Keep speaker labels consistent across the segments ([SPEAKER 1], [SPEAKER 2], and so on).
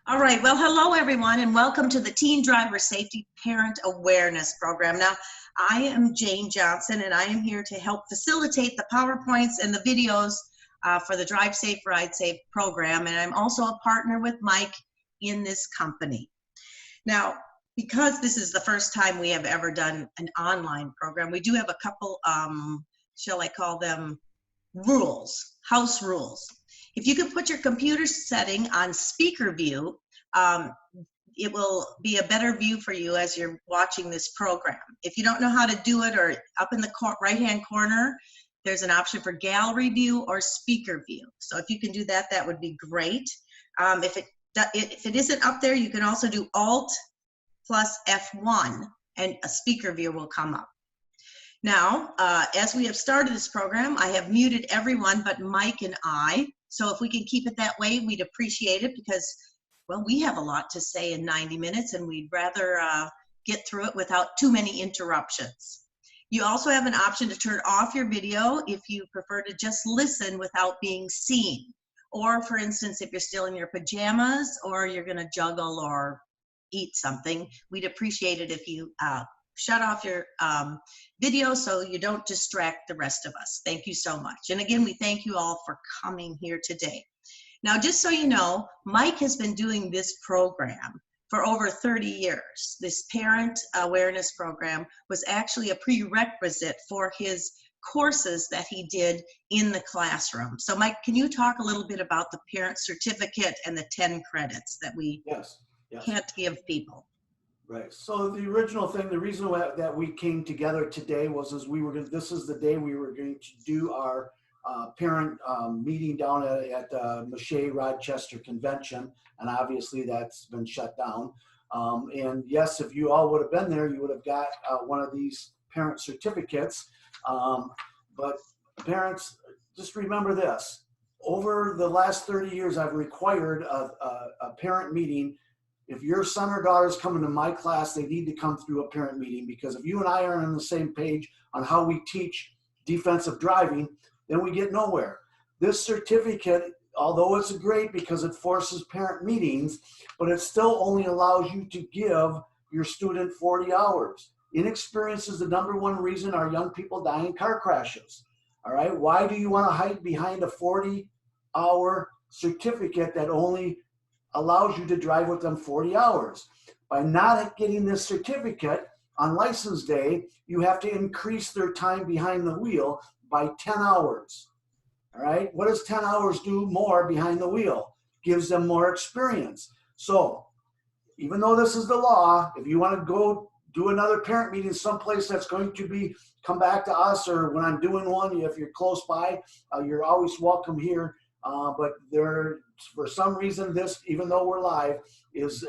[SPEAKER 1] All right, well, hello everyone, and welcome to the Teen Driver Safety Parent Awareness Program. Now, I am Jane Johnson, and I am here to help facilitate the PowerPoints and the videos for the Drive Safe, Ride Safe program, and I'm also a partner with Mike in this company. Now, because this is the first time we have ever done an online program, we do have a couple, shall I call them, rules, house rules. If you could put your computer setting on speaker view, it will be a better view for you as you're watching this program. If you don't know how to do it, or up in the right-hand corner, there's an option for gallery view or speaker view. So if you can do that, that would be great. If it isn't up there, you can also do Alt plus F1 and a speaker view will come up. Now, as we have started this program, I have muted everyone but Mike and I. So if we can keep it that way, we'd appreciate it because, well, we have a lot to say in 90 minutes and we'd rather get through it without too many interruptions. You also have an option to turn off your video if you prefer to just listen without being seen. Or, for instance, if you're still in your pajamas or you're going to juggle or eat something, we'd appreciate it if you shut off your video so you don't distract the rest of us. Thank you so much. And again, we thank you all for coming here today. Now, just so you know, Mike has been doing this program for over 30 years. This parent awareness program was actually a prerequisite for his courses that he did in the classroom. So Mike, can you talk a little bit about the parent certificate and the 10 credits that we can't give people?
[SPEAKER 2] Right. So the original thing, the reason that we came together today was this is the day we were going to do our parent meeting down at Mache Rochester Convention, and obviously that's been shut down. And yes, if you all would have been there, you would have got one of these parent certificates. But parents, just remember this. Over the last 30 years, I've required a parent meeting. If your son or daughter is coming to my class, they need to come through a parent meeting, because if you and I are on the same page on how we teach defensive driving, then we get nowhere. This certificate, although it's great because it forces parent meetings, but it still only allows you to give your student 40 hours. Inexperience is the #1 reason our young people die in car crashes. All right, why do you want to hide behind a 40-hour certificate that only allows you to drive with them 40 hours? By not getting this certificate on license day, you have to increase their time behind the wheel by 10 hours. All right, what does 10 hours do more behind the wheel? Gives them more experience. So even though this is the law, if you want to go do another parent meeting someplace that's going to come back to us, or when I'm doing one, if you're close by, you're always welcome here. But for some reason, this, even though we're live, is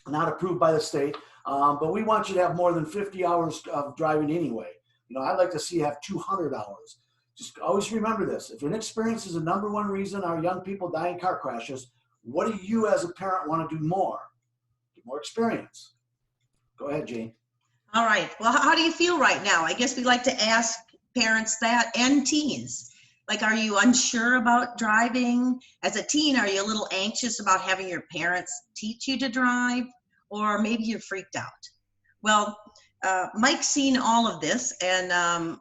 [SPEAKER 2] not approved by the state. But we want you to have more than 50 hours of driving anyway. You know, I'd like to see you have 200 hours. Just always remember this. If inexperience is the #1 reason our young people die in car crashes, what do you as a parent want to do more? Get more experience. Go ahead, Jane.
[SPEAKER 1] All right. Well, how do you feel right now? I guess we like to ask parents that, and teens. Like, are you unsure about driving? As a teen, are you a little anxious about having your parents teach you to drive? Or maybe you're freaked out? Well, Mike's seen all of this and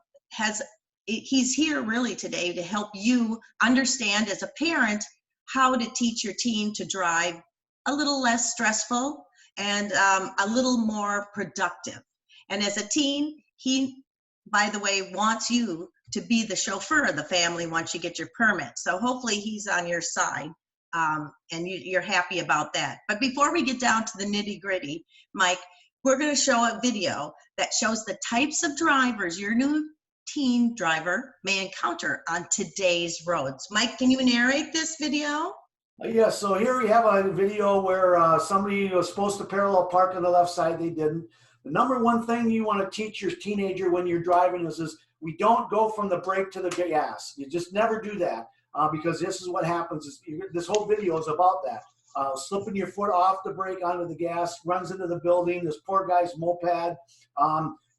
[SPEAKER 1] he's here really today to help you understand as a parent how to teach your teen to drive a little less stressful and a little more productive. And as a teen, he, by the way, wants you to be the chauffeur of the family once you get your permit. So hopefully he's on your side and you're happy about that. But before we get down to the nitty-gritty, Mike, we're going to show a video that shows the types of drivers your new teen driver may encounter on today's roads. Mike, can you narrate this video?
[SPEAKER 2] Yeah, so here we have a video where somebody was supposed to parallel park on the left side. They didn't. The #1 thing you want to teach your teenager when you're driving is we don't go from the brake to the gas. You just never do that because this is what happens. This whole video is about that. Slipping your foot off the brake onto the gas, runs into the building, this poor guy's moped.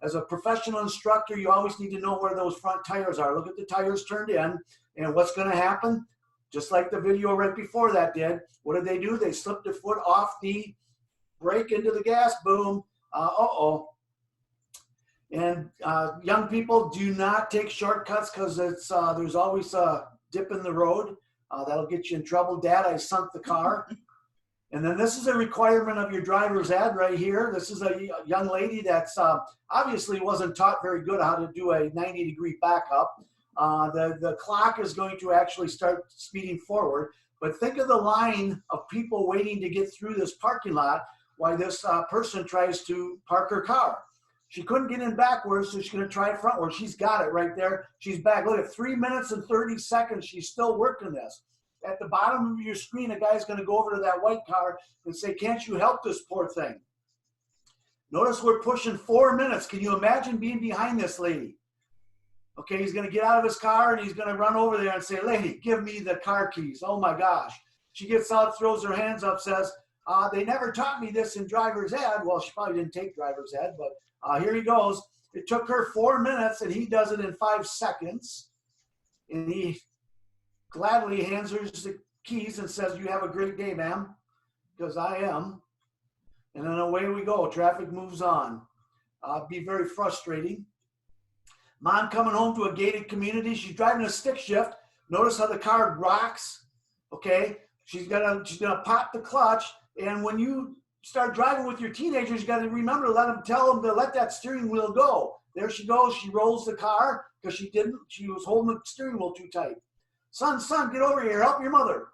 [SPEAKER 2] As a professional instructor, you always need to know where those front tires are. Look at the tires turned in, and what's going to happen? just like the video right before that did. What did they do? They slipped their foot off the brake into the gas. Boom. Uh-oh. And young people, do not take shortcuts because it's there's always a dip in the road. That'll get you in trouble. Dad, I sunk the car. And then this is a requirement of your driver's ed right here. This is a young lady that's obviously wasn't taught very good how to do a 90-degree backup. The clock is going to actually start speeding forward. But think of the line of people waiting to get through this parking lot while this person tries to park her car. She couldn't get in backwards, so she's going to try frontward. She's got it right there. She's back. Look at 3 minutes and 30 seconds. She's still working this. At the bottom of your screen, a guy's going to go over to that white car and say, can't you help this poor thing? Notice we're pushing 4 minutes. Can you imagine being behind this lady? Okay, he's going to get out of his car and he's going to run over there and say, lady, give me the car keys. Oh my gosh. She gets out, throws her hands up, says, they never taught me this in driver's ed. Well, she probably didn't take driver's ed, but here he goes. It took her 4 minutes and he does it in 5 seconds. And he gladly hands her the keys and says, you have a great day, ma'am, because I am. And then away we go. Traffic moves on. Be very frustrating. Mom coming home to a gated community. She's driving a stick shift. Notice how the car rocks. Okay, she's gonna pop the clutch. And when you start driving with your teenagers, you got to remember to tell them to let that steering wheel go. There she goes. She rolls the car because she was holding the steering wheel too tight. Son, get over here. Help your mother.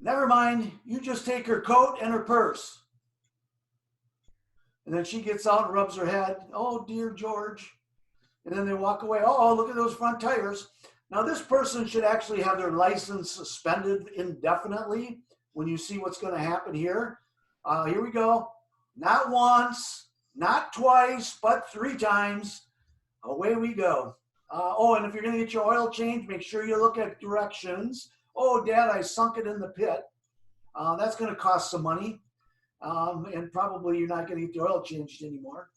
[SPEAKER 2] Never mind. You just take her coat and her purse. And then she gets out and rubs her head. Oh, dear George. And then they walk away. Oh, look at those front tires. Now, this person should actually have their license suspended indefinitely when you see what's going to happen here. Here we go. Not once, not twice, but 3 times. Away we go. And if you're going to get your oil changed, make sure you look at directions. Oh, Dad, I sunk it in the pit. That's going to cost some money. And probably you're not going to get the oil changed anymore.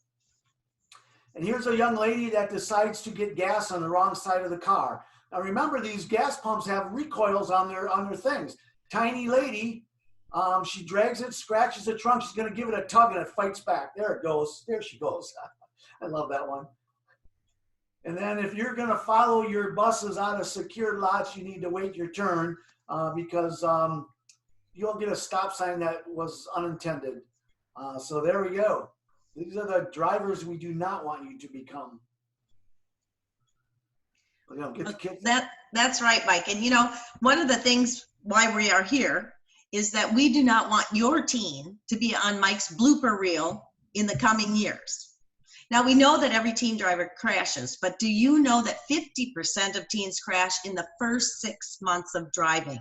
[SPEAKER 2] And here's a young lady that decides to get gas on the wrong side of the car. Now remember, these gas pumps have recoils on their things. Tiny lady, she drags it, scratches the trunk. She's going to give it a tug and it fights back. There it goes. There she goes. I love that one. And then if you're going to follow your buses out of secured lots, you need to wait your turn because you'll get a stop sign that was unintended. So there we go. These are the drivers we do not want you to become. Get the kids.
[SPEAKER 1] That's right, Mike. And one of the things why we are here is that we do not want your teen to be on Mike's blooper reel in the coming years. Now, we know that every teen driver crashes, but do you know that 50% of teens crash in the first 6 months of driving?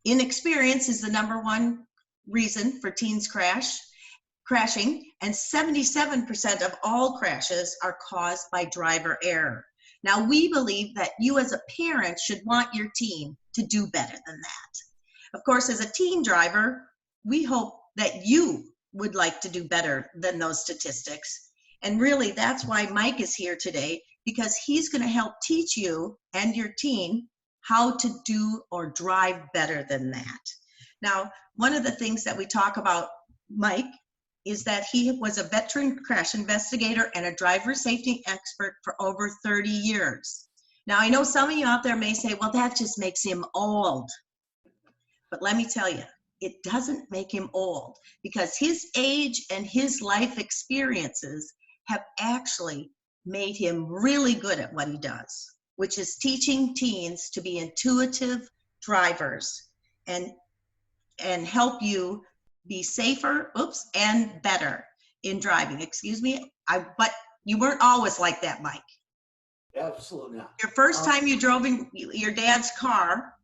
[SPEAKER 1] Inexperience is the #1 reason for teens crashing, and 77% of all crashes are caused by driver error. Now, we believe that you as a parent should want your teen to do better than that. Of course, as a teen driver, we hope that you would like to do better than those statistics. And really, that's why Mike is here today, because he's going to help teach you and your teen how to do or drive better than that. Now, one of the things that we talk about Mike is that he was a veteran crash investigator and a driver safety expert for over 30 years. Now, I know some of you out there may say, well, that just makes him old. But let me tell you, it doesn't make him old, because his age and his life experiences have actually made him really good at what he does, which is teaching teens to be intuitive drivers and help you be safer, and better in driving. Excuse me, but you weren't always like that, Mike.
[SPEAKER 2] Absolutely not.
[SPEAKER 1] Your first time you drove in your dad's car,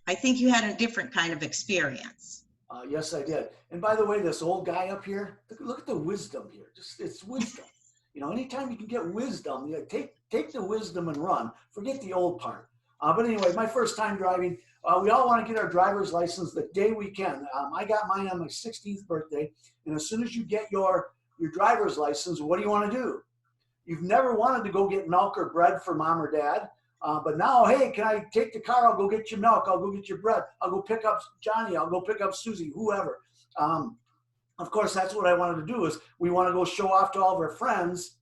[SPEAKER 1] I think you had a different kind of experience.
[SPEAKER 2] Yes, I did. And by the way, this old guy up here, look at the wisdom here. It's wisdom. Anytime you can get wisdom, take the wisdom and run. Forget the old part. But anyway, my first time driving, we all want to get our driver's license the day we can. I got mine on my 16th birthday. And as soon as you get your driver's license, what do you want to do? You've never wanted to go get milk or bread for mom or dad. But now, hey, can I take the car? I'll go get your milk. I'll go get your bread. I'll go pick up Johnny. I'll go pick up Susie, whoever. Of course, that's what I wanted to do is we want to go show off to all of our friends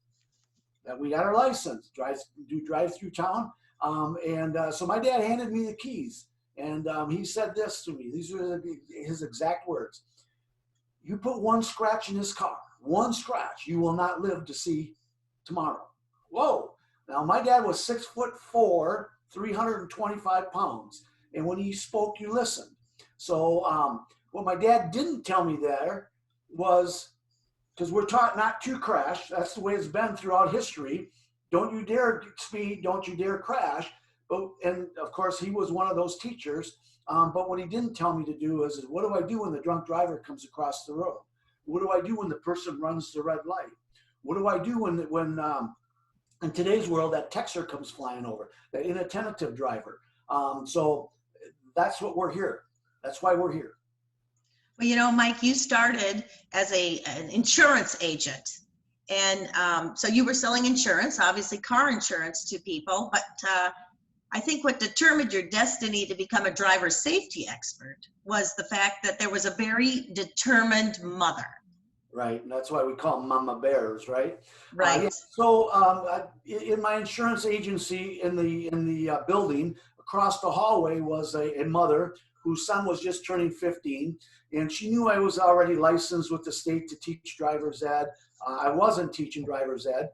[SPEAKER 2] that we got our license, drive through town. So my dad handed me the keys, and he said this to me. These are his exact words. You put one scratch in this car, one scratch, you will not live to see tomorrow. Whoa. Now, my dad was 6'4", 325 pounds. And when he spoke, you listened. So what my dad didn't tell me there was, because we're taught not to crash. That's the way it's been throughout history. Don't you dare speed. Don't you dare crash. And of course, he was one of those teachers. But what he didn't tell me to do is what do I do when the drunk driver comes across the road? What do I do when the person runs the red light? What do I do when in today's world, that texter comes flying over, that inattentive driver? So that's what we're here. That's why we're here.
[SPEAKER 1] Well, you know, Mike, you started as an insurance agent. And so you were selling insurance, obviously car insurance to people. But I think what determined your destiny to become a driver safety expert was the fact that there was a very determined mother.
[SPEAKER 2] Right, and that's why we call them mama bears, right?
[SPEAKER 1] Right.
[SPEAKER 2] So in my insurance agency, in the building across the hallway was a mother whose son was just turning 15, and she knew I was already licensed with the state to teach driver's ed. I wasn't teaching driver's ed.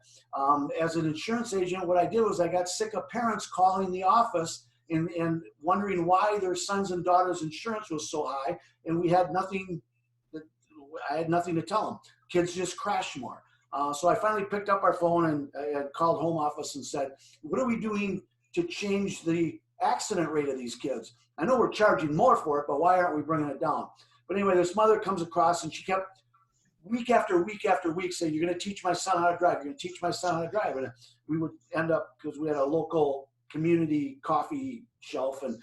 [SPEAKER 2] As an insurance agent, what I did was I got sick of parents calling the office and wondering why their sons and daughters' insurance was so high, and we had nothing. I had nothing to tell them. Kids just crash more. So I finally picked up our phone and I called home office and said, what are we doing to change the accident rate of these kids? I know we're charging more for it, but why aren't we bringing it down? But anyway, this mother comes across and she kept week after week after week saying, you're going to teach my son how to drive. You're going to teach my son how to drive. And we would end up, because we had a local community coffee shelf and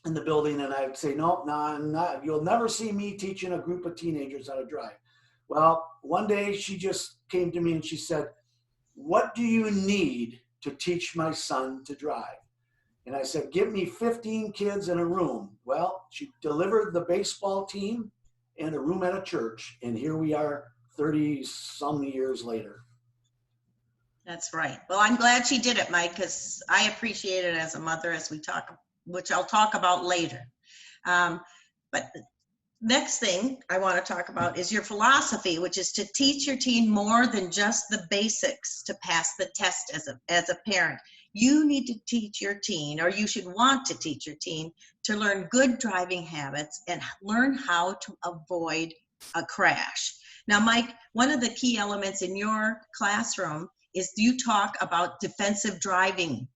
[SPEAKER 2] in the building, and I'd say, no, you'll never see me teaching a group of teenagers how to drive. Well, one day she just came to me and she said, what do you need to teach my son to drive? And I said, give me 15 kids in a room. Well, she delivered the baseball team and a room at a church, and here we are 30 some years later.
[SPEAKER 1] That's right. Well, I'm glad she did it, Mike, because I appreciate it as a mother, as we talk, which I'll talk about later. But the next thing I want to talk about is your philosophy, which is to teach your teen more than just the basics to pass the test as a parent. You need to teach your teen, or you should want to teach your teen, to learn good driving habits and learn how to avoid a crash. Now, Mike, one of the key elements in your classroom is you talk about defensive driving.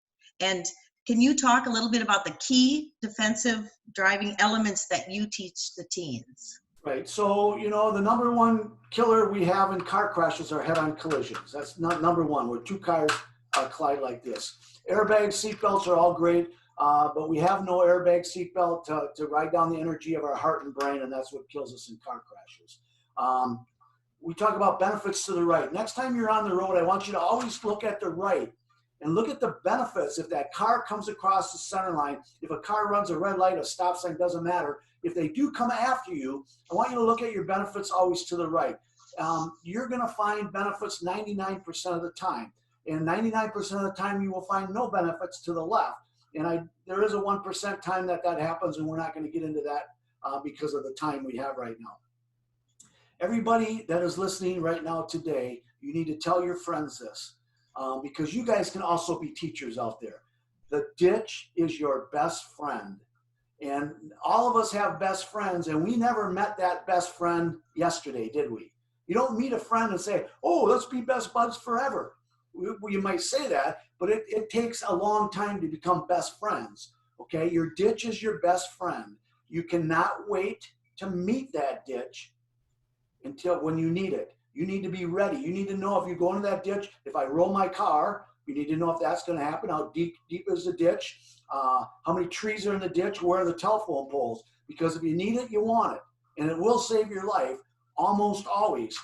[SPEAKER 1] And can you talk a little bit about the key defensive driving elements that you teach the teens?
[SPEAKER 2] Right. So, you know, the number one killer we have in car crashes are head-on collisions. That's not number one, where two cars collide like this. Airbags, seatbelts are all great, but we have no airbag seatbelt to ride down the energy of our heart and brain, and that's what kills us in car crashes. We talk about benefits to the right. Next time you're on the road, I want you to always look at the right and look at the benefits. If that car comes across the center line, if a car runs a red light, a stop sign, doesn't matter. If they do come after you, I want you to look at your benefits always to the right. You're going to find benefits 99% of the time. And 99% of the time, you will find no benefits to the left. And there is a 1% time that happens, and we're not going to get into that because of the time we have right now. Everybody that is listening right now today, you need to tell your friends this. Because you guys can also be teachers out there. The ditch is your best friend. And all of us have best friends, and we never met that best friend yesterday, did we? You don't meet a friend and say, oh, let's be best buds forever. You might say that, but it takes a long time to become best friends, okay? Your ditch is your best friend. You cannot wait to meet that ditch until when you need it. You need to be ready. You need to know if you go into that ditch, if I roll my car, you need to know if that's going to happen. How deep is the ditch? How many trees are in the ditch? Where are the telephone poles? Because if you need it, you want it. And it will save your life almost always.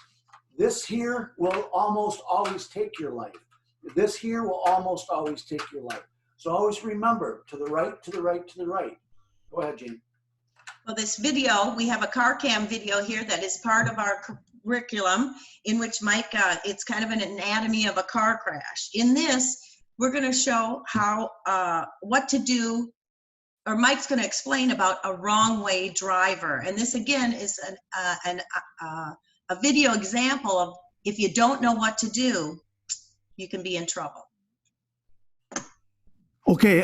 [SPEAKER 2] This here will almost always take your life. This here will almost always take your life. So always remember, to the right, to the right, to the right. Go ahead, Jane.
[SPEAKER 1] Well, this video, we have a car cam video here that is part of our curriculum, in which Mike, it's kind of an anatomy of a car crash. In this, we're going to show how, what to do, or Mike's going to explain about a wrong way driver. And this again is a video example of, if you don't know what to do, you can be in trouble.
[SPEAKER 3] Okay,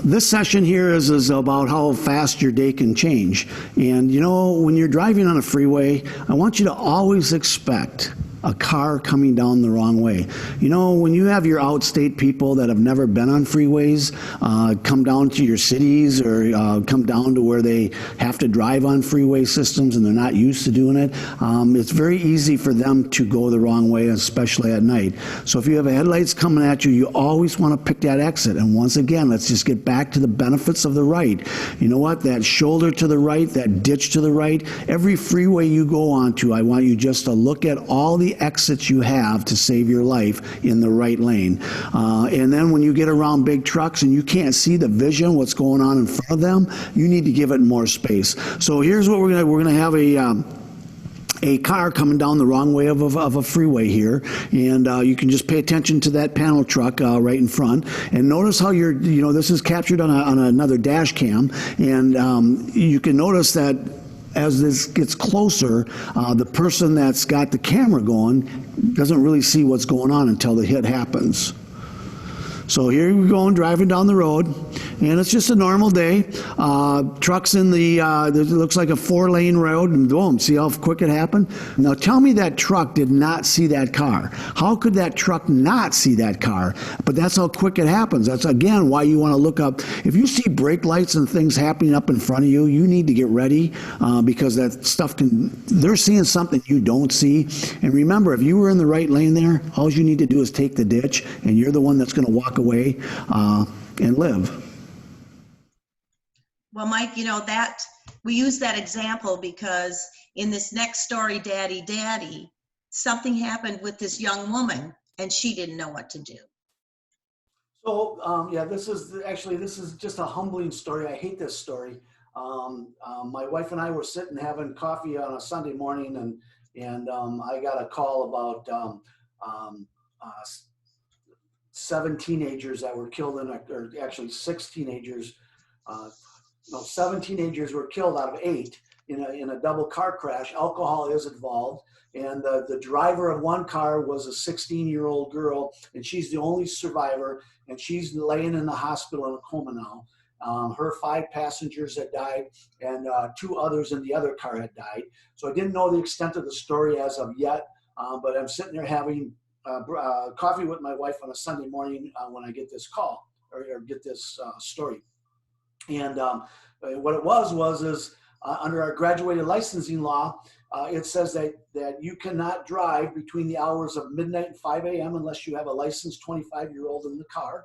[SPEAKER 3] this session here is about how fast your day can change. And you know, when you're driving on a freeway, I want you to always expect a car coming down the wrong way. You know, when you have your outstate people that have never been on freeways come down to your cities, or come down to where they have to drive on freeway systems and they're not used to doing it, it's very easy for them to go the wrong way, especially at night. So if you have headlights coming at you, you always want to pick that exit. And once again, let's just get back to the benefits of the right. You know what? That shoulder to the right, that ditch to the right, every freeway you go onto, I want you just to look at all the exits you have to save your life in the right lane. And then when you get around big trucks and you can't see the vision, what's going on in front of them, you need to give it more space. So here's what we're gonna have a car coming down the wrong way of a freeway here, and you can just pay attention to that panel truck right in front, and notice how this is captured on another dash cam, and you can notice that as this gets closer, the person that's got the camera going doesn't really see what's going on until the hit happens. So here we're going, driving down the road, and it's just a normal day. Trucks in the, it looks like a 4-lane road, and boom, see how quick it happened? Now tell me that truck did not see that car. How could that truck not see that car? But that's how quick it happens. That's, again, why you want to look up. If you see brake lights and things happening up in front of you, you need to get ready, because that stuff they're seeing something you don't see. And remember, if you were in the right lane there, all you need to do is take the ditch, and you're the one that's going to walk away and live.
[SPEAKER 1] Well, Mike, you know, that we use that example because in this next story, Daddy, something happened with this young woman and she didn't know what to do.
[SPEAKER 2] So yeah, this is just a humbling story. I hate this story. My wife and I were sitting having coffee on a Sunday morning, and I got a call about 7 teenagers that were killed or actually 6 teenagers. 7 teenagers were killed out of 8 in a double car crash. Alcohol is involved, and the driver of one car was a 16-year-old girl, and she's the only survivor, and she's laying in the hospital in a coma now. Her 5 passengers had died, and 2 others in the other car had died. So I didn't know the extent of the story as of yet, but I'm sitting there having coffee with my wife on a Sunday morning when I get this call or get this story. And what it was under our graduated licensing law, it says that you cannot drive between the hours of midnight and 5 a.m. unless you have a licensed 25-year-old in the car.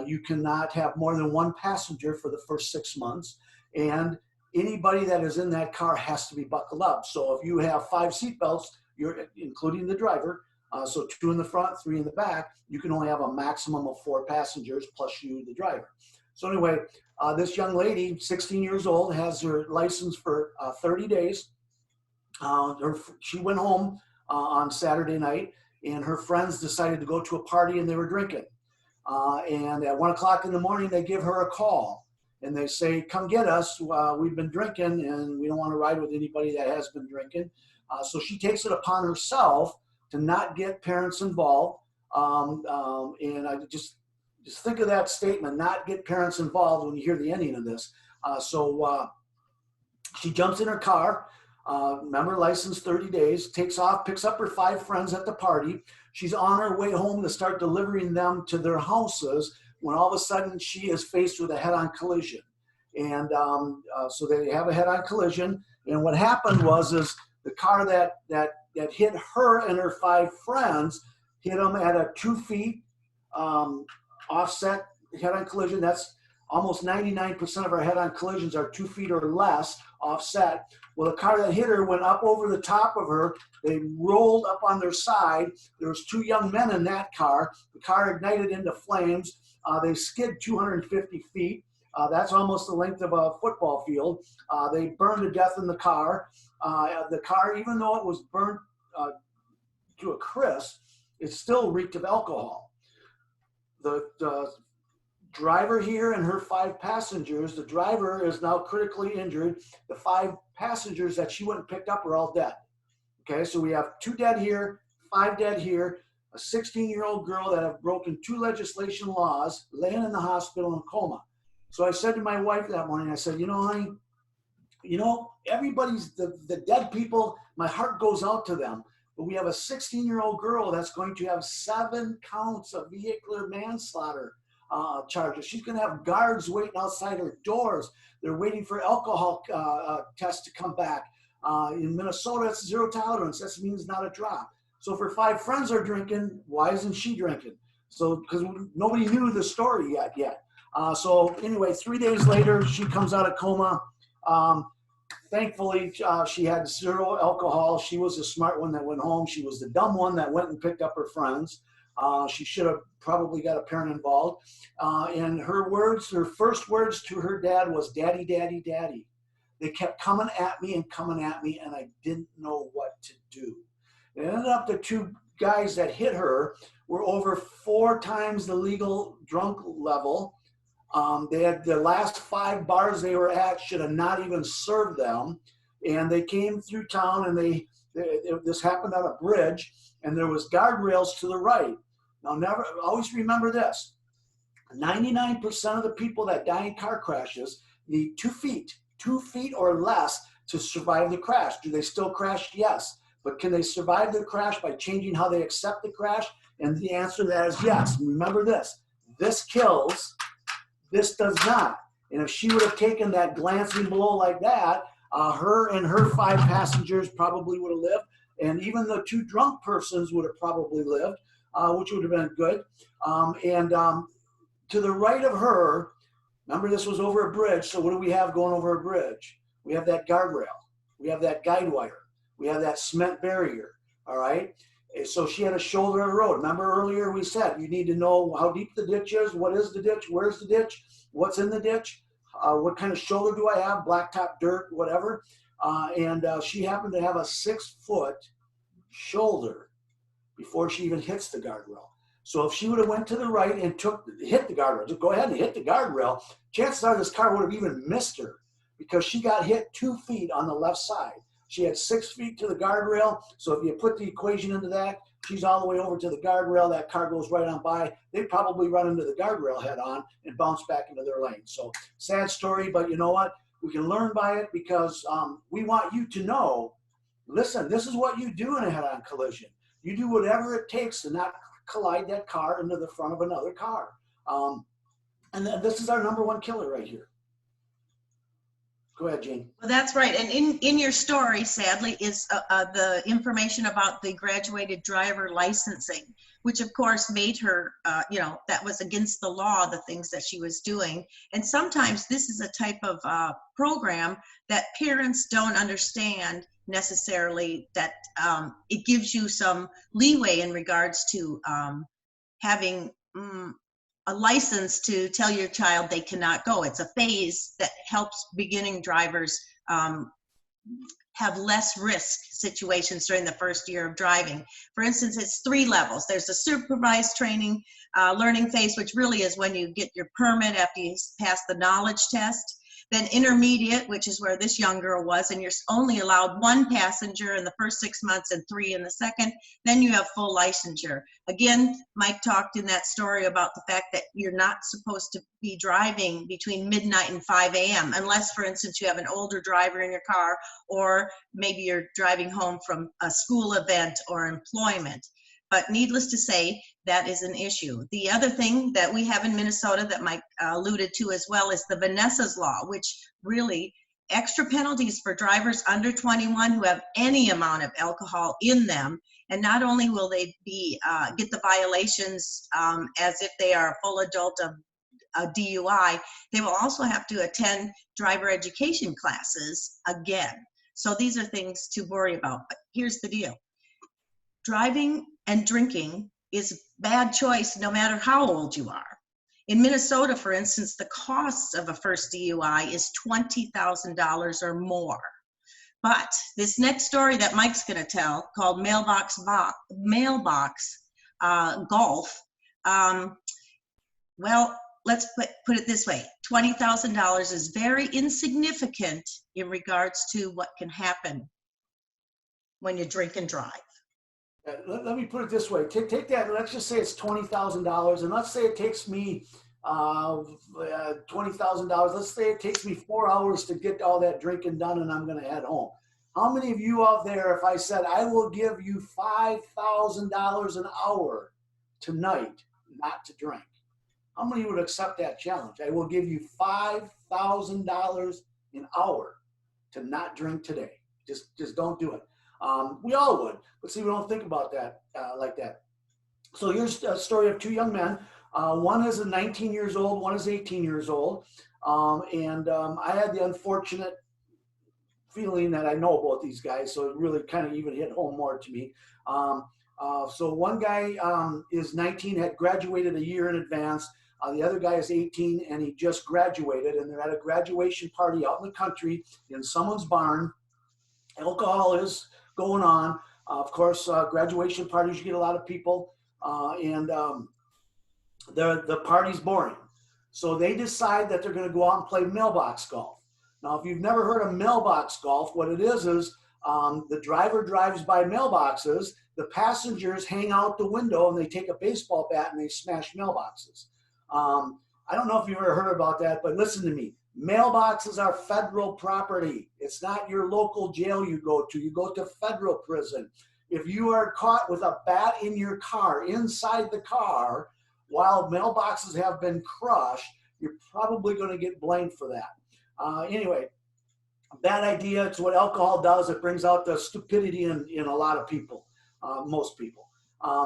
[SPEAKER 2] You cannot have more than 1 passenger for the first 6 months, and anybody that is in that car has to be buckled up. So if you have 5 seatbelts, you're including the driver, so 2 in the front, 3 in the back, you can only have a maximum of 4 passengers plus you, the driver. So anyway, this young lady, 16 years old, has her license for 30 days. She went home on Saturday night, and her friends decided to go to a party, and they were drinking. And at 1 o'clock in the morning, they give her a call, and they say, "Come get us. We've been drinking, and we don't want to ride with anybody that has been drinking." So she takes it upon herself to not get parents involved. And I just think of that statement, not get parents involved, when you hear the ending of this. So she jumps in her car, remember, licensed 30 days, takes off, picks up her 5 friends at the party. She's on her way home to start delivering them to their houses when all of a sudden she is faced with a head-on collision. And so they have a head-on collision. And what happened was the car that hit her and her 5 friends hit them at a 2 feet offset head-on collision. That's almost 99% of our head-on collisions are 2 feet or less offset. Well, the car that hit her went up over the top of her. They rolled up on their side. There was 2 young men in that car. The car ignited into flames. They skid 250 feet. That's almost the length of a football field. They burned to death in the car. The car, even though it was burnt to a crisp, it still reeked of alcohol. The driver here and her 5 passengers, the driver is now critically injured. The 5 passengers that she went and picked up are all dead. Okay, so we have 2 dead here, 5 dead here, a 16-year-old girl that have broken 2 legislation laws, laying in the hospital in coma. So I said to my wife that morning, I said, you know, honey, you know, everybody's, the dead people, my heart goes out to them. But we have a 16-year-old girl that's going to have 7 counts of vehicular manslaughter charges. She's going to have guards waiting outside her doors. They're waiting for alcohol tests to come back. In Minnesota, it's 0 tolerance. That means not a drop. So if her 5 friends are drinking, why isn't she drinking? So, because nobody knew the story yet. So anyway, 3 days later, she comes out of coma. Thankfully, she had 0 alcohol. She was the smart one that went home. She was the dumb one that went and picked up her friends. She should have probably got a parent involved. And her words, her first words to her dad was, "Daddy, daddy, daddy." They kept coming at me, and I didn't know what to do. It ended up the 2 guys that hit her were over 4 times the legal drunk level. They had the last 5 bars they were at should have not even served them. And they came through town, and this happened on a bridge, and there was guardrails to the right. Now, always remember this. 99% of the people that die in car crashes need 2 feet or less to survive the crash. Do they still crash? Yes. But can they survive the crash by changing how they accept the crash? And the answer to that is yes. Remember this. This kills. This does not. And if she would have taken that glancing blow like that, her and her 5 passengers probably would have lived. And even the 2 drunk persons would have probably lived, which would have been good. To the right of her, remember this was over a bridge. So what do we have going over a bridge? We have that guardrail. We have that guide wire. We have that cement barrier. All right. So she had a shoulder of the road. Remember earlier we said you need to know how deep the ditch is, what is the ditch, where's the ditch, what's in the ditch, what kind of shoulder do I have, blacktop, dirt, whatever. She happened to have a 6-foot shoulder before she even hits the guardrail. So if she would have went to the right and hit the guardrail, just go ahead and hit the guardrail, chances are this car would have even missed her because she got hit 2 feet on the left side. She had 6 feet to the guardrail. So if you put the equation into that, she's all the way over to the guardrail. That car goes right on by. They probably run into the guardrail head on and bounce back into their lane. So sad story, but you know what? We can learn by it because we want you to know, listen, this is what you do in a head-on collision. You do whatever it takes to not collide that car into the front of another car. And this is our #1 killer right here. Go ahead, Jane.
[SPEAKER 1] Well, that's right. And in your story, sadly, is the information about the graduated driver licensing, which of course made her, that was against the law, the things that she was doing. And sometimes this is a type of program that parents don't understand necessarily, that it gives you some leeway in regards to having a license to tell your child they cannot go. It's a phase that helps beginning drivers have less risk situations during the first year of driving. For instance, it's 3 levels. There's a supervised training learning phase, which really is when you get your permit after you pass the knowledge test. Then intermediate, which is where this young girl was, and you're only allowed 1 passenger in the first 6 months and 3 in the second. Then you have full licensure. Again, Mike talked in that story about the fact that you're not supposed to be driving between midnight and 5 a.m. unless, for instance, you have an older driver in your car, or maybe you're driving home from a school event or employment. But needless to say, that is an issue. The other thing that we have in Minnesota that Mike alluded to as well is the Vanessa's Law, which really extra penalties for drivers under 21 who have any amount of alcohol in them. And not only will they be get the violations as if they are a full adult of a DUI, they will also have to attend driver education classes again. So these are things to worry about. But here's the deal. Driving and drinking is a bad choice no matter how old you are. In Minnesota, for instance, the cost of a first DUI is $20,000 or more. But this next story that Mike's going to tell, called Mailbox Golf, well, let's put it this way. $20,000 is very insignificant in regards to what can happen when you drink and drive.
[SPEAKER 2] Let me put it this way. Take that. Let's just say it's $20,000, and let's say it takes me $20,000. Let's say it takes me 4 hours to get all that drinking done, and I'm going to head home. How many of you out there, if I said I will give you $5,000 an hour tonight not to drink, how many would accept that challenge? I will give you $5,000 an hour to not drink today. Just don't do it. We all would, but see, we don't think about that like that. So here's a story of two young men. One is 19 years old, one is 18 years old. I had the unfortunate feeling that I know about these guys, so it really kind of even hit home more to me. So one guy is 19, had graduated a year in advance. The other guy is 18, and he just graduated, and they're at a graduation party out in the country in someone's barn. Alcohol is going on. Of course, graduation parties, you get a lot of people, and the party's boring. So they decide that they're going to go out and play mailbox golf. Now, if you've never heard of mailbox golf, what it is the driver drives by mailboxes, the passengers hang out the window, and they take a baseball bat and they smash mailboxes. I don't know if you've ever heard about that, but listen to me. Mailboxes are federal property. It's not your local jail you go to. You go to federal prison. If you are caught with a bat in your car, inside the car, while mailboxes have been crushed, you're probably going to get blamed for that. Anyway, bad idea. It's what alcohol does. It brings out the stupidity in a lot of people, most people.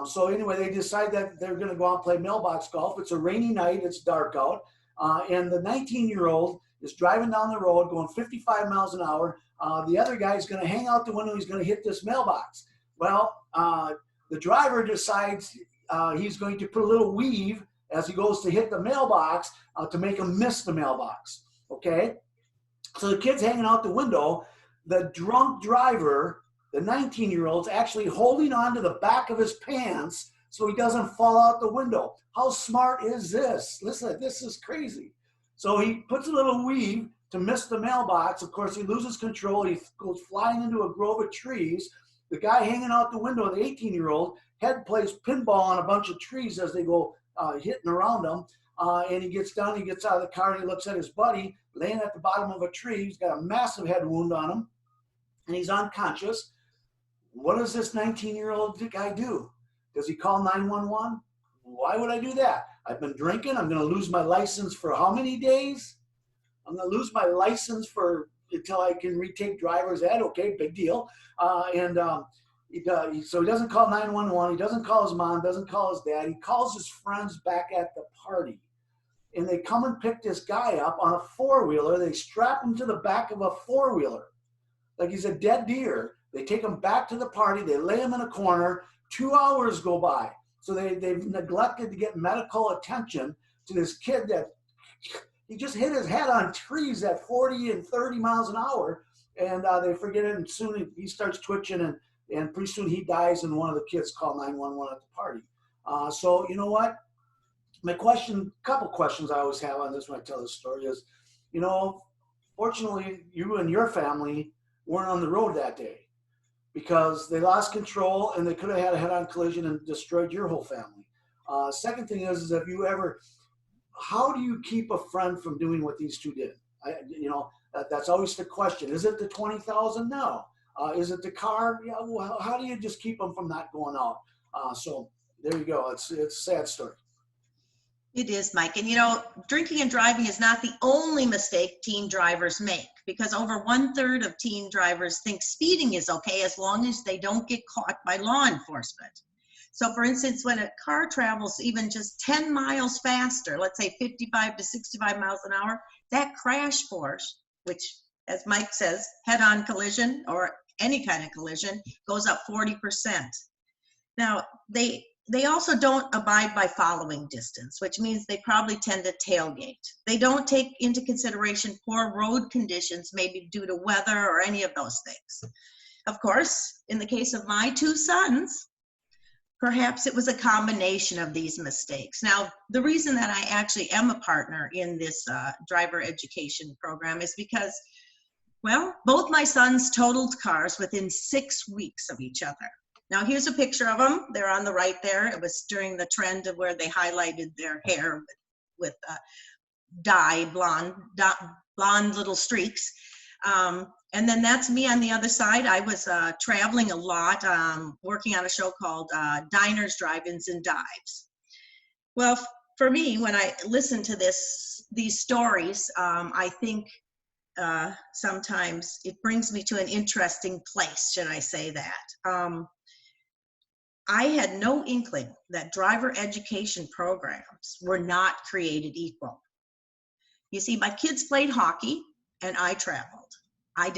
[SPEAKER 2] So anyway, they decide that they're going to go out and play mailbox golf. It's a rainy night. It's dark out. And the 19-year-old is driving down the road going 55 miles an hour. The other guy is going to hang out the window. He's going to hit this mailbox. Well, the driver decides he's going to put a little weave as he goes to hit the mailbox to make him miss the mailbox. Okay? So the kid's hanging out the window. The drunk driver, the 19-year-old's actually holding on to the back of his pants so he doesn't fall out the window. How smart is this? Listen, this is crazy. So he puts a little weave to miss the mailbox. Of course, he loses control. He goes flying into a grove of trees. The guy hanging out the window, the 18-year-old, head plays pinball on a bunch of trees as they go hitting around him. And he gets down, he gets out of the car, and he looks at his buddy laying at the bottom of a tree. He's got a massive head wound on him, and he's unconscious. What does this 19-year-old guy do? Does he call 911? Why would I do that? I've been drinking. I'm going to lose my license for how many days? I'm going to lose my license until I can retake driver's ed. Okay, big deal. So he doesn't call 911. He doesn't call his mom, doesn't call his dad. He calls his friends back at the party. And they come and pick this guy up on a four-wheeler. They strap him to the back of a four-wheeler like he's a dead deer. They take him back to the party. They lay him in a corner. 2 hours go by. So they've neglected to get medical attention to this kid that he just hit his head on trees at 40 and 30 miles an hour. And they forget it. And soon he starts twitching, and pretty soon he dies, and one of the kids call 911 at the party. So you know what? Couple questions I always have on this when I tell this story is, fortunately, you and your family weren't on the road that day because they lost control and they could have had a head-on collision and destroyed your whole family. Second thing is how do you keep a friend from doing what these two did? That's always the question. Is it the $20,000? No. Is it the car? Yeah. Well, how do you just keep them from not going out? So there you go. It's a sad story.
[SPEAKER 1] It is, Mike. And drinking and driving is not the only mistake teen drivers make, because over 1/3 of teen drivers think speeding is okay as long as they don't get caught by law enforcement. So for instance, when a car travels even just 10 miles faster, let's say 55 to 65 miles an hour, that crash force, which as Mike says, head-on collision or any kind of collision, goes up 40%. Now, they also don't abide by following distance, which means they probably tend to tailgate. They don't take into consideration poor road conditions, maybe due to weather or any of those things. Of course, in the case of my two sons, perhaps it was a combination of these mistakes. Now, the reason that I actually am a partner in this driver education program is because, well, both my sons totaled cars within 6 weeks of each other. Now, here's a picture of them. They're on the right there. It was during the trend of where they highlighted their hair with dye, blonde little streaks. And then that's me on the other side. I was traveling a lot, working on a show called Diners, Drive-Ins, and Dives. Well, for me, when I listen to these stories, I think sometimes it brings me to an interesting place, should I say that. I had no inkling that driver education programs were not created equal. You see, my kids played hockey and I traveled. I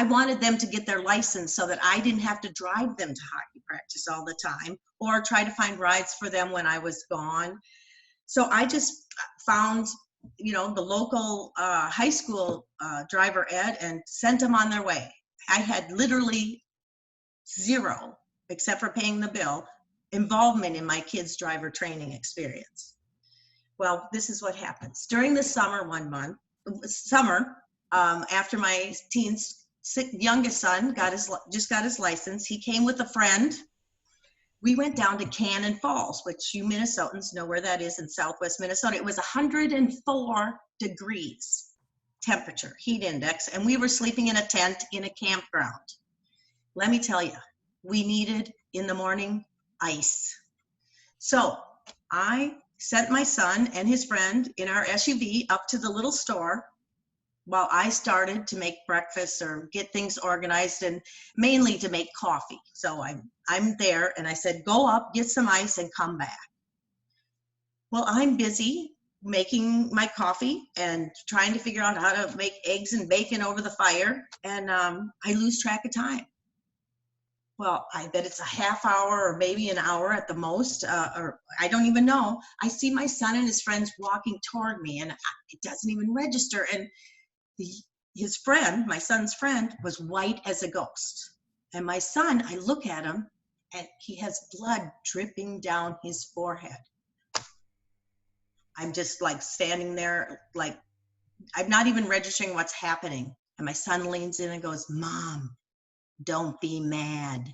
[SPEAKER 1] wanted them to get their license so that I didn't have to drive them to hockey practice all the time or try to find rides for them when I was gone. So I just found, the local high school driver ed and sent them on their way. I had literally zero, except for paying the bill, involvement in my kids' driver training experience. Well, this is what happens. During the summer after my youngest son just got his license, he came with a friend. We went down to Cannon Falls, which you Minnesotans know where that is in southwest Minnesota. It was 104 degrees temperature, heat index, and we were sleeping in a tent in a campground. Let me tell you, we needed, in the morning, ice. So I sent my son and his friend in our SUV up to the little store while I started to make breakfast or get things organized, and mainly to make coffee. So I'm there, and I said, go up, get some ice, and come back. Well, I'm busy making my coffee and trying to figure out how to make eggs and bacon over the fire, and I lose track of time. Well, I bet it's a half hour or maybe an hour at the most, or I don't even know. I see my son and his friends walking toward me, and it doesn't even register. And his friend, my son's friend, was white as a ghost. And my son, I look at him, and he has blood dripping down his forehead. I'm just like standing there, like I'm not even registering what's happening. And my son leans in and goes, Mom, don't be mad.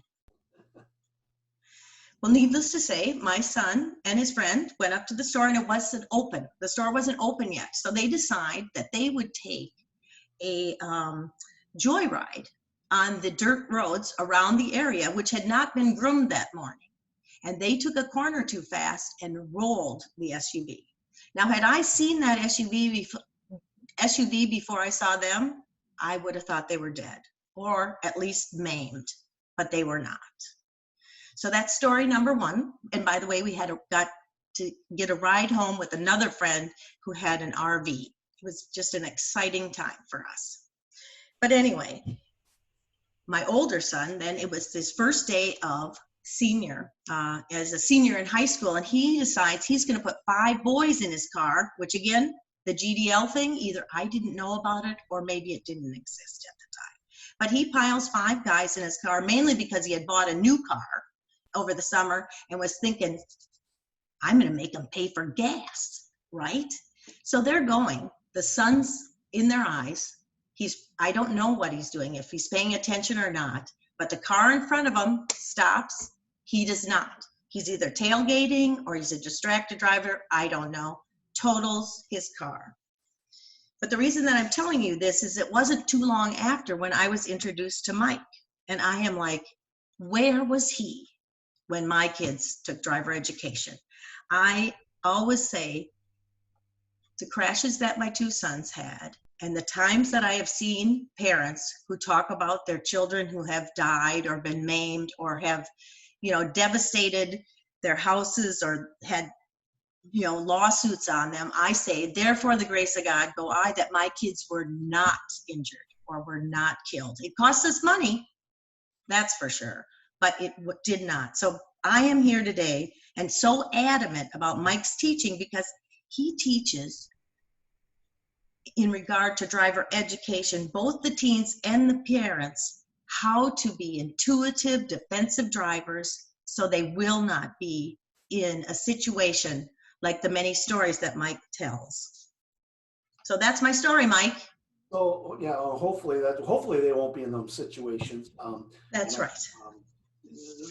[SPEAKER 1] Well, needless to say, my son and his friend went up to the store, and it wasn't open. The store wasn't open yet. So they decide that they would take a joyride on the dirt roads around the area, which had not been groomed that morning. And they took a corner too fast and rolled the SUV. Now, had I seen that SUV before I saw them, I would have thought they were dead, or at least maimed, but they were not. So that's story number one. And by the way, we got to get a ride home with another friend who had an RV. It was just an exciting time for us. But anyway, my older son, then it was his first day of as a senior in high school, and he decides he's going to put 5 boys in his car, which again, the GDL thing, either I didn't know about it or maybe it didn't exist at the time. But he piles 5 guys in his car, mainly because he had bought a new car over the summer and was thinking, I'm going to make them pay for gas, right? So they're going, the sun's in their eyes. I don't know what he's doing, if he's paying attention or not, but the car in front of him stops. He does not. He's either tailgating or he's a distracted driver. I don't know. Totals his car. But the reason that I'm telling you this is it wasn't too long after when I was introduced to Mike. And I am like, where was he when my kids took driver education? I always say the crashes that my 2 sons had and the times that I have seen parents who talk about their children who have died or been maimed or have, devastated their houses or had, lawsuits on them, I say, therefore the grace of God go I, that my kids were not injured or were not killed. It costs us money, that's for sure, but it did not. So I am here today and so adamant about Mike's teaching, because he teaches in regard to driver education, both the teens and the parents, how to be intuitive, defensive drivers so they will not be in a situation like the many stories that Mike tells. So that's my story, Mike.
[SPEAKER 2] So yeah, hopefully they won't be in those situations.
[SPEAKER 1] That's right.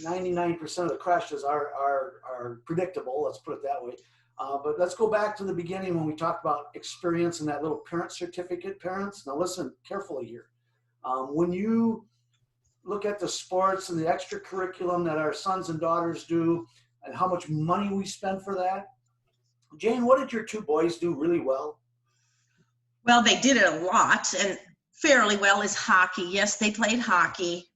[SPEAKER 2] 99% of the crashes are predictable. Let's put it that way. But let's go back to the beginning when we talked about experience and that little parent certificate. Parents, now listen carefully here. When you look at the sports and the extra curriculum that our sons and daughters do and how much money we spend for that, Jane, what did your two boys do really well?
[SPEAKER 1] Well, they did it a lot and fairly well is hockey. Yes, they played hockey.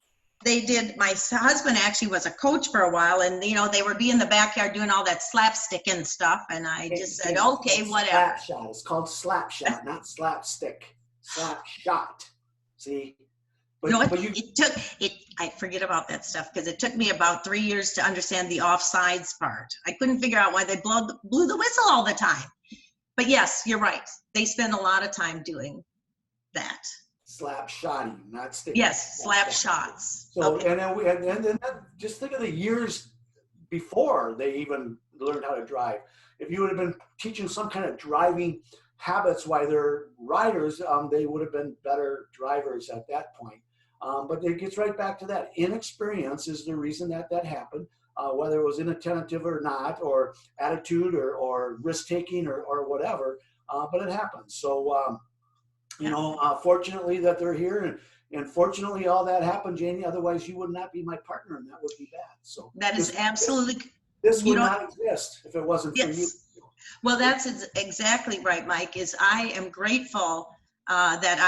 [SPEAKER 1] They did. My husband actually was a coach for a while, and they would be in the backyard doing all that slapstick and stuff, and I just said, okay, whatever.
[SPEAKER 2] Slap shot. It's called slap shot, not slapstick. Slap shot. See? But,
[SPEAKER 1] I forget about that stuff because it took me about 3 years to understand the offsides part. I couldn't figure out why they blew the whistle all the time. But yes, you're right. They spend a lot of time doing that.
[SPEAKER 2] Slap shotting, not sticking.
[SPEAKER 1] Yes, slap shots.
[SPEAKER 2] So,
[SPEAKER 1] okay.
[SPEAKER 2] and then just think of the years before they even learned how to drive. If you would have been teaching some kind of driving habits while they're riders, they would have been better drivers at that point. But it gets right back to that. Inexperience is the reason that happened, whether it was inattentive or not, or attitude or risk-taking or whatever, but it happens. So, fortunately that they're here, and fortunately all that happened, Janie, otherwise you would not be my partner, and that would be bad. So
[SPEAKER 1] that is absolutely.
[SPEAKER 2] This would not exist if it wasn't for you.
[SPEAKER 1] Well, that's exactly right, Mike, is I am grateful that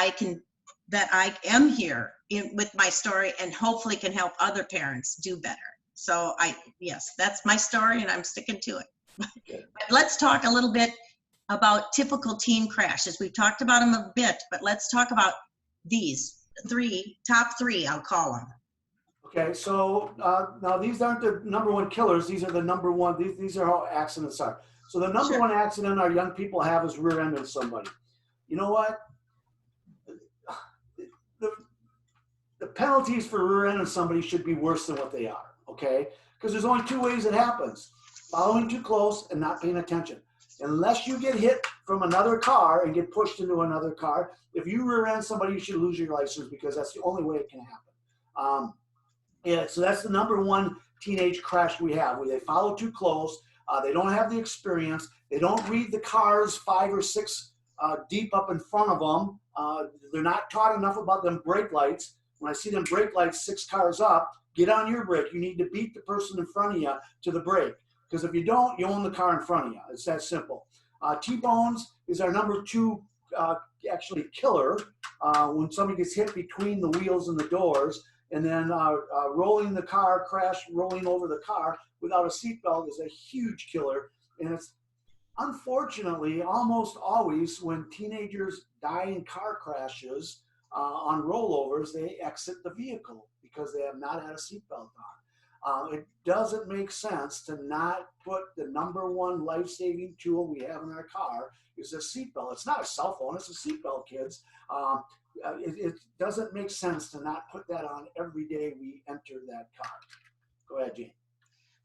[SPEAKER 1] I am here with my story and hopefully can help other parents do better. So yes, that's my story and I'm sticking to it. Okay. But let's talk a little bit about typical teen crashes. We've talked about them a bit, but let's talk about these top three, I'll call them.
[SPEAKER 2] Okay, so now these aren't the number one killers. These are the number one, these are how accidents are. So the number one accident our young people have is rear-ending somebody. You know what? The penalties for rear-ending somebody should be worse than what they are, okay? Because there's only two ways it happens: following too close and not paying attention. Unless you get hit from another car and get pushed into another car, if you rear-end somebody, you should lose your license, because that's the only way it can happen. So that's the number one teenage crash we have, where they follow too close, they don't have the experience, they don't read the cars 5 or 6 deep up in front of them, they're not taught enough about them brake lights. When I see them brake lights 6 cars up, get on your brake. You need to beat the person in front of you to the brake, because if you don't, you own the car in front of you. It's that simple. T-bones is our number 2 actually killer, when somebody gets hit between the wheels and the doors. And then rolling the car, rolling over the car without a seatbelt is a huge killer. And it's unfortunately almost always when teenagers die in car crashes on rollovers, they exit the vehicle because they have not had a seatbelt on. It doesn't make sense to not put the number one life-saving tool we have in our car is a seatbelt. It's not a cell phone, it's a seatbelt, kids. It doesn't make sense to not put that on every day we enter that car. Go ahead, Jane.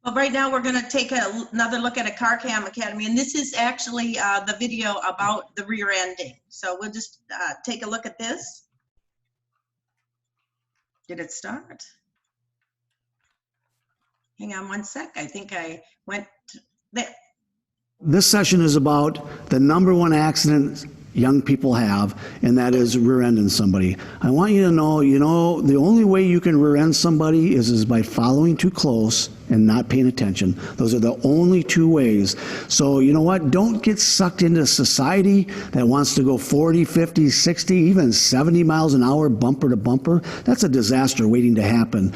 [SPEAKER 1] Well, right now we're going to take another look at a Car Cam Academy, and this is actually the video about the rear ending. So we'll just take a look at this. Did it start? Hang on one sec. I think I went there.
[SPEAKER 3] This session is about the number one accident young people have, and that is rear-ending somebody. I want you to know, the only way you can rear-end somebody is by following too close and not paying attention. Those are the only two ways. So you know what? Don't get sucked into society that wants to go 40, 50, 60, even 70 miles an hour, bumper to bumper. That's a disaster waiting to happen.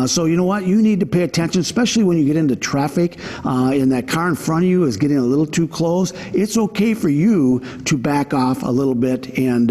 [SPEAKER 3] So you know what? You need to pay attention, especially when you get into traffic and that car in front of you is getting a little too close. It's okay for you to back off a little bit and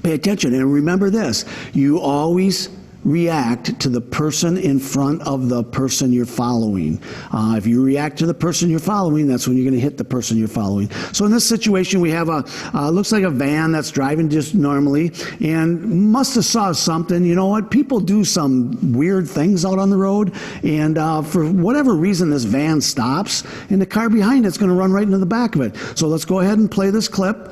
[SPEAKER 3] pay attention. And remember this, you always react to the person in front of the person you're following. If you react to the person you're following, that's when you're going to hit the person you're following. So in this situation, we have looks like a van that's driving just normally and must have saw something. You know what? People do some weird things out on the road, and for whatever reason, this van stops, and the car behind it's going to run right into the back of it. So let's go ahead and play this clip.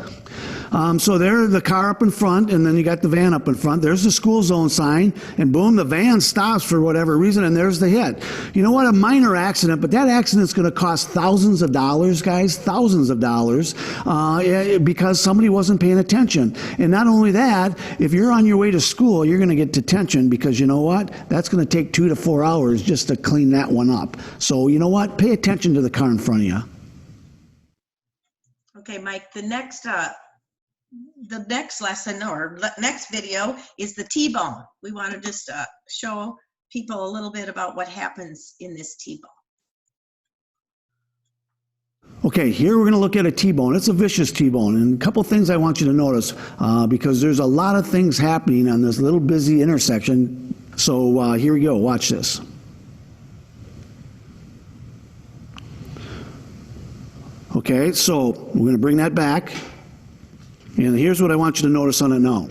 [SPEAKER 3] So there, the car up in front, and then you got the van up in front. There's the school zone sign, and boom, the van stops for whatever reason, and there's the hit. You know what? A minor accident, but that accident's going to cost thousands of dollars, guys, thousands of dollars, because somebody wasn't paying attention. And not only that, if you're on your way to school, you're going to get detention because you know what? That's going to take 2 to 4 hours just to clean that one up. So you know what? Pay attention to the car in front of you.
[SPEAKER 1] Okay, Mike, the next lesson or next video is the T-bone. We want to just show people a little bit about what happens in this T-bone.
[SPEAKER 3] Okay, here we're going to look at a T-bone. It's a vicious T-bone, and a couple things I want you to notice because there's a lot of things happening on this little busy intersection. So here we go. Watch this. Okay, so we're going to bring that back. And here's what I want you to notice on it now.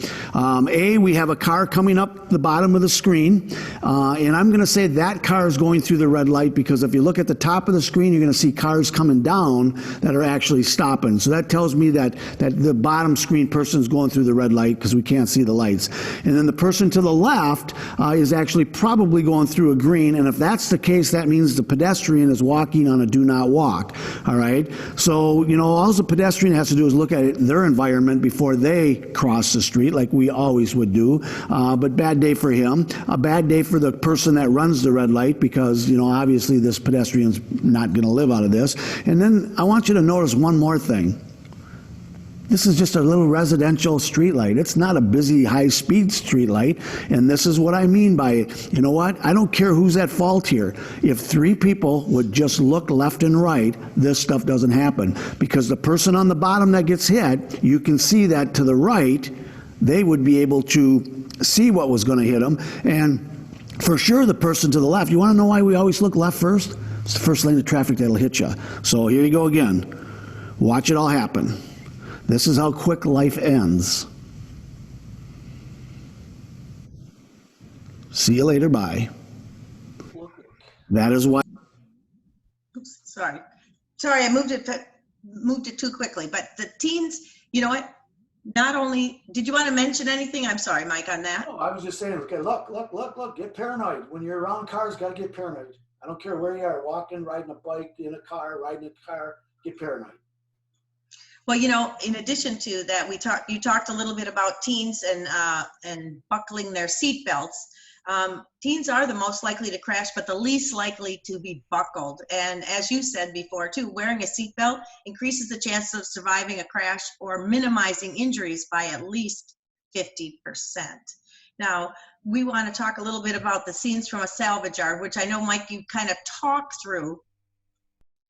[SPEAKER 3] We have a car coming up the bottom of the screen, and I'm going to say that car is going through the red light because if you look at the top of the screen, you're going to see cars coming down that are actually stopping. So that tells me that the bottom screen person is going through the red light because we can't see the lights. And then the person to the left is actually probably going through a green, and if that's the case, that means the pedestrian is walking on a do not walk. All right? So, you know, all the pedestrian has to do is look at their environment before they cross the street like we always would do, but bad day for him, a bad day for the person that runs the red light because, you know, obviously this pedestrian's not going to live out of this. And then I want you to notice one more thing. This is just a little residential street light. It's not a busy, high-speed street light, and this is what I mean by it. You know what? I don't care who's at fault here. If 3 people would just look left and right, this stuff doesn't happen. Because the person on the bottom that gets hit, you can see that to the right, they would be able to see what was going to hit them. And for sure, the person to the left, you want to know why we always look left first? It's the first lane of traffic that'll hit you. So here you go again. Watch it all happen. This is how quick life ends. See you later, bye. That is why.
[SPEAKER 1] Oops, sorry, I moved it too quickly. But the teens, you know what? Not only, did you want to mention anything? I'm sorry, Mike, on that.
[SPEAKER 2] No, I was just saying, okay, look, get paranoid. When you're around cars, got to get paranoid. I don't care where you are, walking, riding a bike, in a car, riding a car, get paranoid.
[SPEAKER 1] Well, you know, in addition to that, you talked a little bit about teens and buckling their seat belts. Teens are the most likely to crash, but the least likely to be buckled. And as you said before too, wearing a seat belt increases the chance of surviving a crash or minimizing injuries by at least 50%. Now, we want to talk a little bit about the scenes from a salvage yard, which I know, Mike, you kind of talk through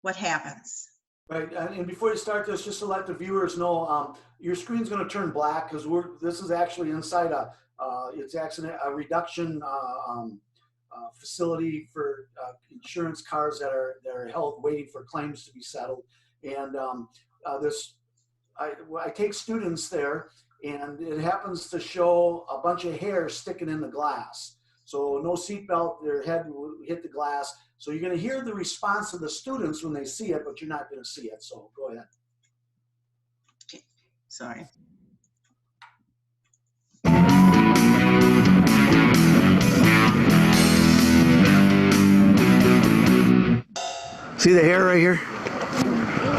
[SPEAKER 1] what happens.
[SPEAKER 2] Right, and before you start this, just to let the viewers know, your screen's going to turn black because this is actually inside it's actually a reduction facility for insurance cars that are held waiting for claims to be settled. And I take students there, and it happens to show a bunch of hair sticking in the glass. So no seatbelt, their head will hit the glass. So you're going to hear the response of the students when they see it, but you're not going to see it. So go ahead.
[SPEAKER 1] Okay. Sorry.
[SPEAKER 3] See the hair right here?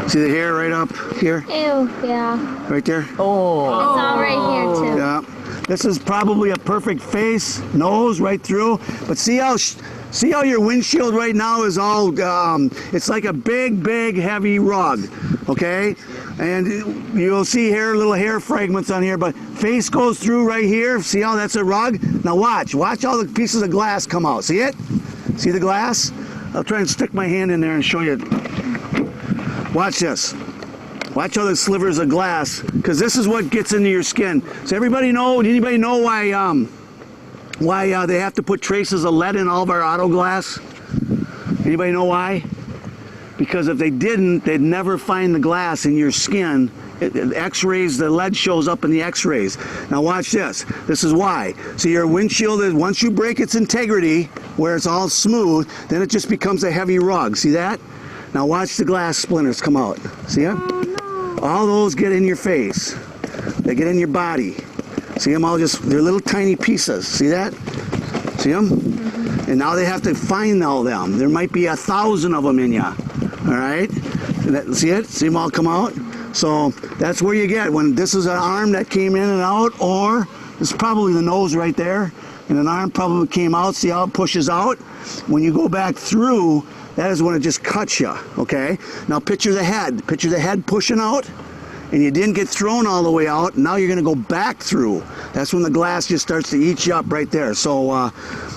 [SPEAKER 3] See the hair right up here?
[SPEAKER 4] Ew, yeah.
[SPEAKER 3] Right there?
[SPEAKER 4] Oh. It's all right here too.
[SPEAKER 3] Yeah. This is probably a perfect face, nose right through. But see how See how your windshield right now is all, it's like a big, heavy rug, okay? And you'll see here, little hair fragments on here, but face goes through right here. See how that's a rug? Now watch all the pieces of glass come out. See it? See the glass? I'll try and stick my hand in there and show you. Watch this. Watch all the slivers of glass, because this is what gets into your skin. Does anybody know why they have to put traces of lead in all of our auto glass? Anybody know why? Because if they didn't, they'd never find the glass in your skin. X-rays, the lead shows up in the X-rays. Now watch this. This is why. So your windshield is, once you break its integrity, where it's all smooth, then it just becomes a heavy rug. See that? Now watch the glass splinters come out. See it? All those get in your face. They get in your body. See them all they're little tiny pieces. See that? See them? And now they have to find all them. There might be 1,000 of them in you. All right? See it? See them all come out? So that's where you get, when this is an arm that came in and out, or it's probably the nose right there, and an arm probably came out. See how it pushes out? When you go back through, that is when it just cuts you, okay? Now picture the head. Picture the head pushing out, and you didn't get thrown all the way out. Now you're gonna go back through. That's when the glass just starts to eat you up right there. So,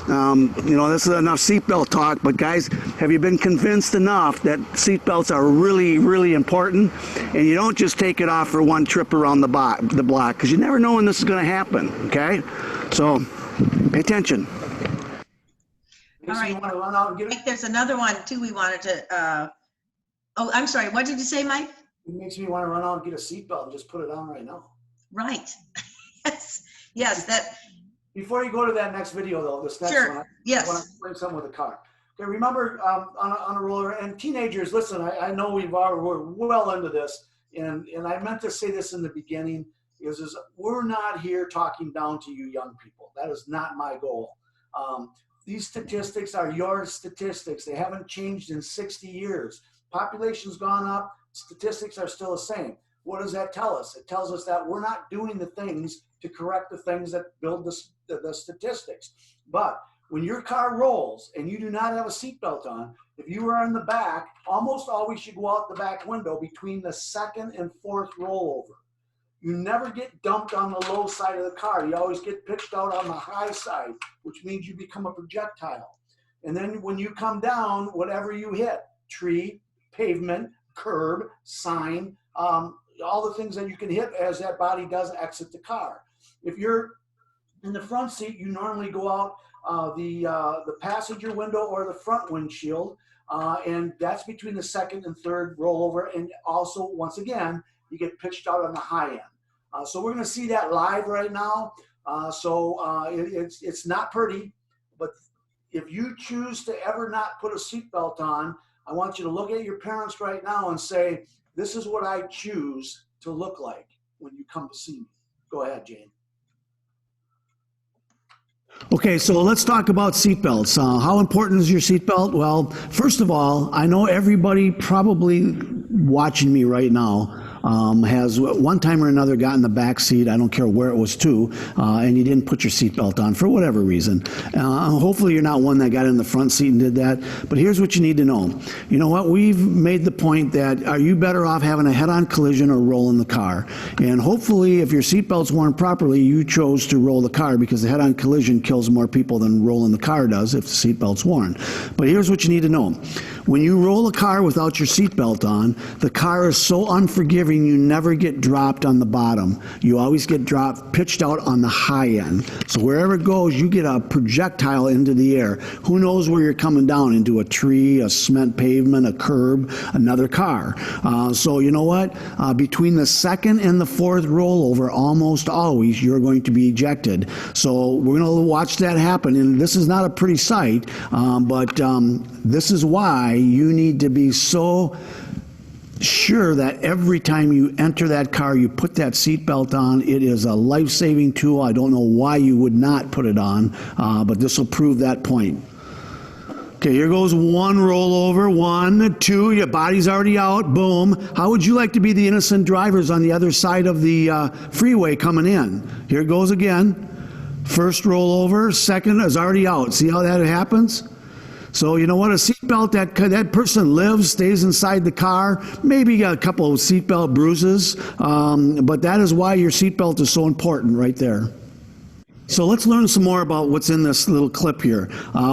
[SPEAKER 3] you know, this is enough seatbelt talk, but guys, have you been convinced enough that seatbelts are really, really important? And you don't just take it off for one trip around the block, because you never know when this is gonna happen, okay? So, pay attention.
[SPEAKER 1] All right.
[SPEAKER 2] You want to run out and get it?
[SPEAKER 1] Mike, there's another one too we wanted to, oh, I'm sorry, what did you say, Mike?
[SPEAKER 2] It makes me want to run out and get a seatbelt and just put it on right now.
[SPEAKER 1] Right. Yes, that.
[SPEAKER 2] Before you go to that next video, though, this next
[SPEAKER 1] Sure.
[SPEAKER 2] one,
[SPEAKER 1] Yes.
[SPEAKER 2] I want to explain something with the car. Okay, remember on a roller, and teenagers, listen, I know we're well into this, and I meant to say this in the beginning, is we're not here talking down to you young people. That is not my goal. These statistics are your statistics. They haven't changed in 60 years. Population's gone up, statistics are still the same. What does that tell us? It tells us that we're not doing the things to correct the things that build the statistics. But when your car rolls and you do not have a seatbelt on, if you are in the back, almost always you go out the back window between the second and fourth rollover. You never get dumped on the low side of the car. You always get pitched out on the high side, which means you become a projectile. And then when you come down, whatever you hit, tree, pavement, curb, sign, all the things that you can hit as that body does exit the car. If you're in the front seat, you normally go out the passenger window or the front windshield, and that's between the second and third rollover. And also, once again, you get pitched out on the high end. So we're going to see that live right now. It's not pretty, but if you choose to ever not put a seatbelt on, I want you to look at your parents right now and say, this is what I choose to look like when you come to see me. Go ahead, Jane.
[SPEAKER 3] Okay, so let's talk about seatbelts. How important is your seatbelt? Well, first of all, I know everybody probably watching me right now has one time or another got in the back seat, I don't care where it was to, and you didn't put your seatbelt on for whatever reason. Hopefully you're not one that got in the front seat and did that, but here's what you need to know. You know what, we've made the point that are you better off having a head-on collision or rolling the car? And hopefully if your seatbelt's worn properly, you chose to roll the car, because the head-on collision kills more people than rolling the car does if the seatbelt's worn. But here's what you need to know. When you roll a car without your seatbelt on, the car is so unforgiving you never get dropped on the bottom. You always get pitched out on the high end. So wherever it goes, you get a projectile into the air. Who knows where you're coming down, into a tree, a cement pavement, a curb, another car. So you know what? Between the second and the fourth rollover, almost always you're going to be ejected. So we're going to watch that happen. And this is not a pretty sight, but this is why you need to be so sure that every time you enter that car, you put that seatbelt on. It is a life-saving tool. I don't know why you would not put it on, but this will prove that point. Okay, here goes one rollover, 1, 2, your body's already out, boom. How would you like to be the innocent drivers on the other side of the freeway coming in? Here it goes again. First rollover, second is already out. See how that happens? So you know what? A seatbelt, that person lives, stays inside the car, maybe got a couple of seatbelt bruises, but that is why your seatbelt is so important right there. So let's learn some more about what's in this little clip here.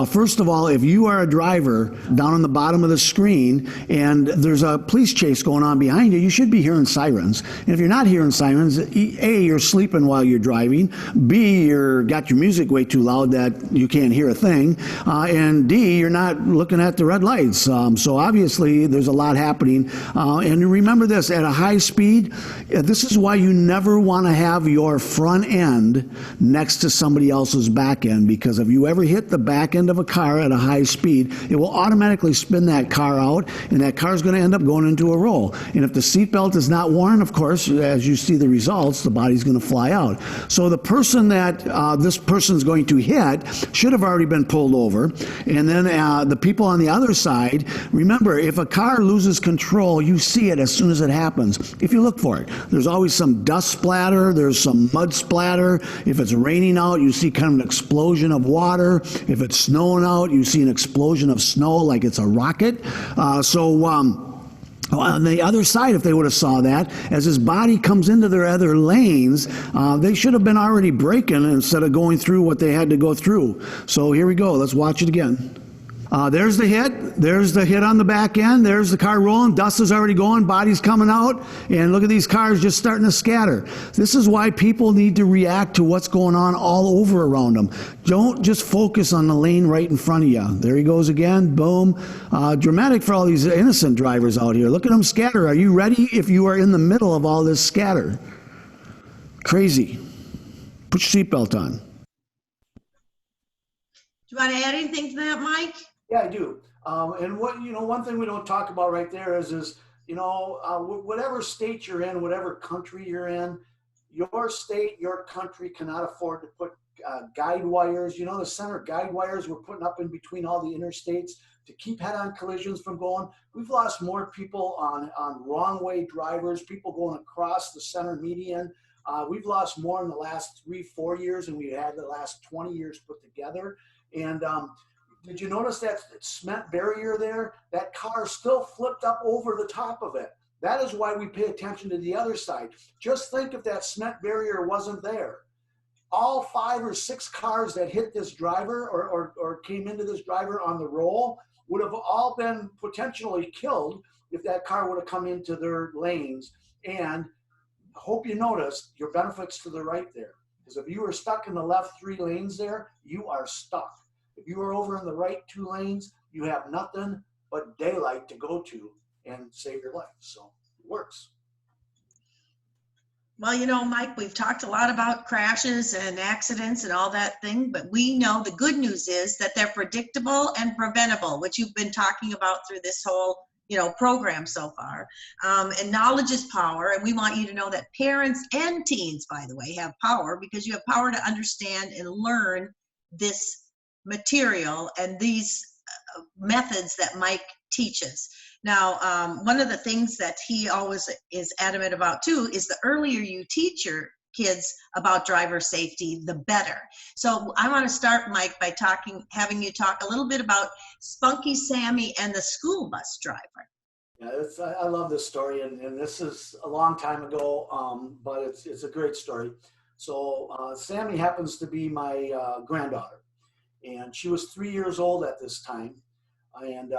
[SPEAKER 3] First of all, if you are a driver, down on the bottom of the screen and there's a police chase going on behind you, you should be hearing sirens. And if you're not hearing sirens, A, you're sleeping while you're driving, B, you're got your music way too loud that you can't hear a thing, and D, you're not looking at the red lights. So obviously there's a lot happening. And remember this, at a high speed, this is why you never want to have your front end next to somebody else's back end, because if you ever hit the back end of a car at a high speed, it will automatically spin that car out, and that car is going to end up going into a roll. And if the seatbelt is not worn, of course, as you see the results, the body's going to fly out. So the person that this person's going to hit should have already been pulled over. And then the people on the other side, remember, if a car loses control, you see it as soon as it happens. If you look for it, there's always some dust splatter, there's some mud splatter. If it's raining out, you see kind of an explosion of water. If it's snowing out, you see an explosion of snow like it's a rocket. On the other side, if they would have saw that, as his body comes into their other lanes, they should have been already braking instead of going through what they had to go through. So here we go. Let's watch it again. There's the hit. There's the hit on the back end. There's the car rolling. Dust is already going. Body's coming out. And look at these cars just starting to scatter. This is why people need to react to what's going on all over around them. Don't just focus on the lane right in front of you. There he goes again. Boom. Dramatic for all these innocent drivers out here. Look at them scatter. Are you ready if you are in the middle of all this scatter? Crazy. Put your seatbelt on.
[SPEAKER 1] Do you want to add anything to that, Mike?
[SPEAKER 2] Yeah, I do. And one thing we don't talk about right there is whatever state you're in, whatever country you're in, your state, your country cannot afford to put guide wires. The center guide wires we're putting up in between all the interstates to keep head-on collisions from going. We've lost more people on wrong-way drivers, people going across the center median. We've lost more in the last 3-4 years than we had the last 20 years put together. And did you notice that cement barrier there? That car still flipped up over the top of it. That is why we pay attention to the other side. Just think if that cement barrier wasn't there. All 5 or 6 cars that hit this driver or came into this driver on the roll would have all been potentially killed if that car would have come into their lanes. And I hope you noticed your benefits to the right there. Because if you were stuck in the left 3 lanes there, you are stuck. If you are over in the right 2 lanes, you have nothing but daylight to go to and save your life. So it works.
[SPEAKER 1] Well, Mike, we've talked a lot about crashes and accidents and all that thing, but we know the good news is that they're predictable and preventable, which you've been talking about through this whole program so far. And knowledge is power, and we want you to know that parents and teens, by the way, have power, because you have power to understand and learn this material and these methods that Mike teaches. Now, one of the things that he always is adamant about too is the earlier you teach your kids about driver safety, the better. So I want to start, Mike, by having you talk a little bit about Spunky Sammy and the school bus driver.
[SPEAKER 2] Yeah, I love this story, and this is a long time ago, but it's a great story. So Sammy happens to be my granddaughter, and she was 3 years old at this time, and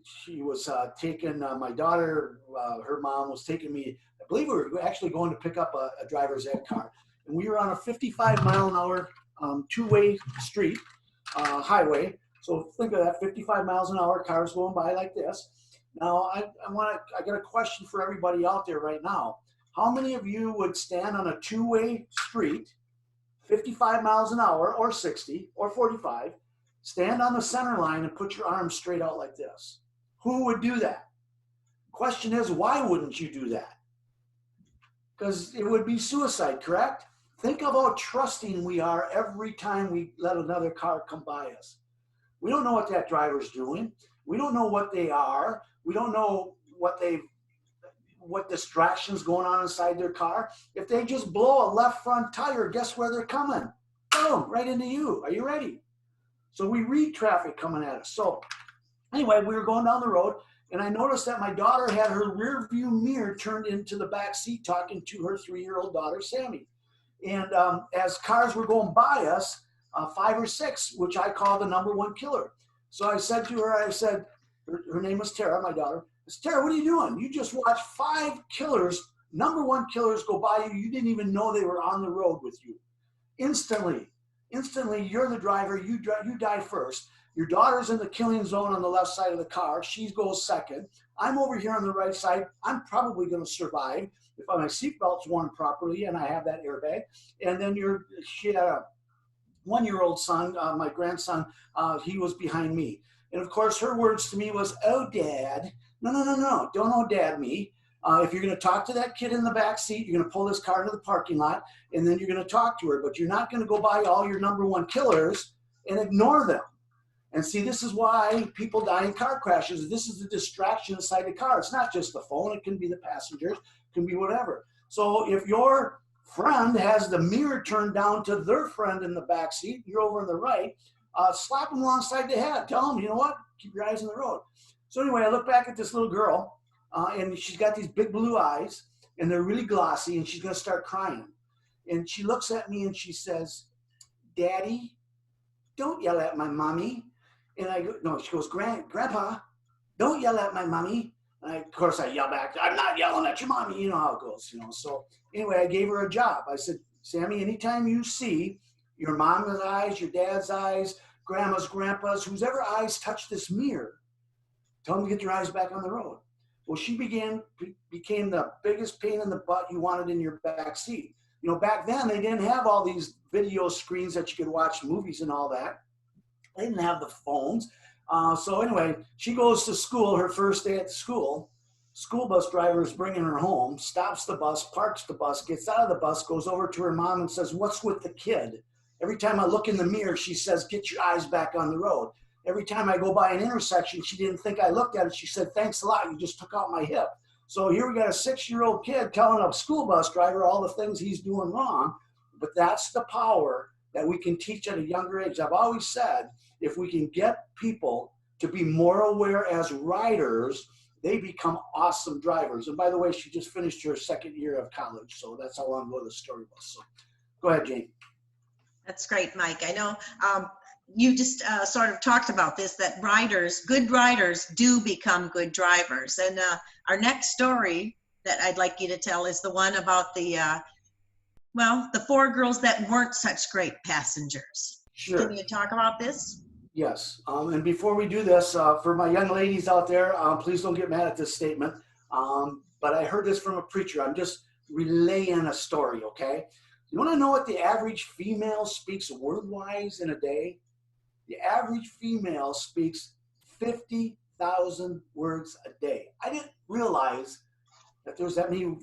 [SPEAKER 2] she was taking my daughter. Her mom was taking me. I believe we were actually going to pick up a driver's ed car, and we were on a 55-mile-an-hour two-way street, highway. So think of that, 55 miles an hour, cars going by like this. Now, I got a question for everybody out there right now. How many of you would stand on a two-way street, 55 miles an hour, or 60, or 45, stand on the center line and put your arms straight out like this? Who would do that? Question is, why wouldn't you do that? Because it would be suicide, correct? Think of how trusting we are every time we let another car come by us. We don't know what that driver's doing. We don't know what they are. We don't know what distractions going on inside their car. If they just blow a left front tire, guess where they're coming? Boom, right into you. Are you ready? So we read traffic coming at us. So anyway, we were going down the road, and I noticed that my daughter had her rear view mirror turned into the back seat talking to her 3-year-old daughter, Sammy. And as cars were going by us, 5 or 6, which I call the number one killer. So I said to her, her name was Tara, my daughter. I said, Tara, what are you doing? You just watched 5 killers, number one killers go by you. You didn't even know they were on the road with you. Instantly, you're the driver. You die first. Your daughter's in the killing zone on the left side of the car. She goes second. I'm over here on the right side. I'm probably going to survive if my seatbelt's worn properly and I have that airbag. And then she had a 1-year-old son, my grandson, he was behind me. And of course, her words to me was, oh, Dad. No, don't oh, Dad me. If you're going to talk to that kid in the back seat, you're going to pull this car into the parking lot, and then you're going to talk to her. But you're not going to go by all your number one killers and ignore them. And see, this is why people die in car crashes. This is the distraction inside the car. It's not just the phone. It can be the passengers. It can be whatever. So if your friend has the mirror turned down to their friend in the back seat, you're over on the right, slap them alongside the head. Tell them, you know what? Keep your eyes on the road. So anyway, I look back at this little girl, and she's got these big blue eyes, and they're really glossy, and she's going to start crying. And she looks at me, and she says, Daddy, don't yell at my mommy. And I go, no, she goes, Grandpa, don't yell at my mommy. And of course, I yell back, I'm not yelling at your mommy. You know how it goes, So anyway, I gave her a job. I said, Sammy, anytime you see your mom's eyes, your dad's eyes, grandma's, grandpa's, whose ever eyes touch this mirror, tell them to get their eyes back on the road. Well, she became the biggest pain in the butt you wanted in your back seat. Back then, they didn't have all these video screens that you could watch movies and all that. They didn't have the phones. So anyway, she goes to school, her first day at school. School bus driver is bringing her home, stops the bus, parks the bus, gets out of the bus, goes over to her mom and says, what's with the kid? Every time I look in the mirror, she says, get your eyes back on the road. Every time I go by an intersection, she didn't think I looked at it. She said, thanks a lot. You just took out my hip. So here we got a 6-year-old kid telling a school bus driver all the things he's doing wrong. But that's the power that we can teach at a younger age. I've always said, if we can get people to be more aware as riders, they become awesome drivers. And by the way, she just finished her 2nd year of college. So that's how long ago the story was. So go ahead, Jane.
[SPEAKER 1] That's great, Mike. I know you just sort of talked about this, that good riders do become good drivers. And our next story that I'd like you to tell is the one about the 4 girls that weren't such great passengers.
[SPEAKER 2] Sure.
[SPEAKER 1] Can you talk about this?
[SPEAKER 2] Yes. And before we do this, for my young ladies out there, please don't get mad at this statement. But I heard this from a preacher. I'm just relaying a story, okay? You want to know what the average female speaks word-wise in a day? The average female speaks 50,000 words a day. I didn't realize that there's that many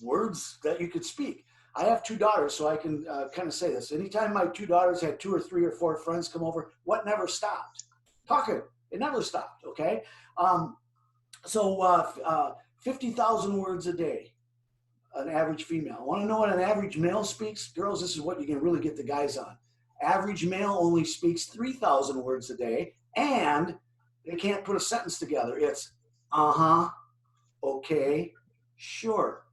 [SPEAKER 2] words that you could speak. I have 2 daughters, so I can kind of say this. Anytime my 2 daughters had 2 or 3 or 4 friends come over, what never stopped? Talking. It never stopped, okay? 50,000 words a day, an average female. Want to know what an average male speaks? Girls, this is what you can really get the guys on. Average male only speaks 3,000 words a day, and they can't put a sentence together. It's uh-huh, okay, sure.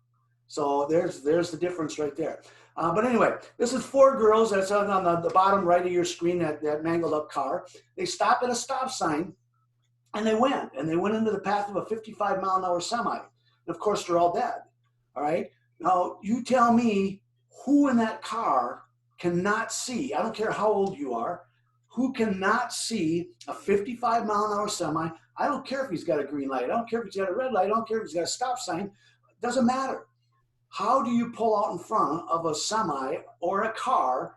[SPEAKER 2] So there's the difference right there. But anyway, this is 4 girls that's on the bottom right of your screen, that mangled up car. They stop at a stop sign, and they went into the path of a 55-mile-an-hour semi. And of course, they're all dead. All right. Now, you tell me who in that car cannot see, I don't care how old you are, who cannot see a 55-mile-an-hour semi. I don't care if he's got a green light. I don't care if he's got a red light. I don't care if he's got a stop sign. It doesn't matter. How do you pull out in front of a semi or a car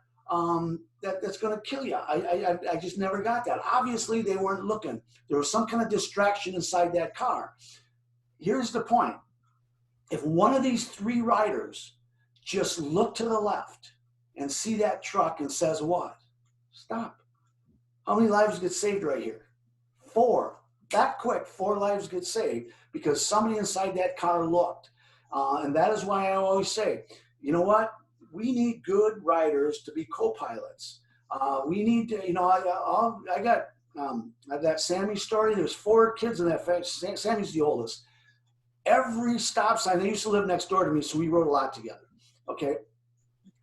[SPEAKER 2] that's going to kill you? I just never got that. Obviously, they weren't looking. There was some kind of distraction inside that car. Here's the point. If one of these 3 riders just look to the left and see that truck and says what? Stop. How many lives get saved right here? 4. That quick, 4 lives get saved because somebody inside that car looked. And that is why I always say, you know what? We need good riders to be co-pilots. We need to, I got that Sammy story. There's 4 kids in that family. Sammy's the oldest. Every stop sign, they used to live next door to me, so we rode a lot together. Okay.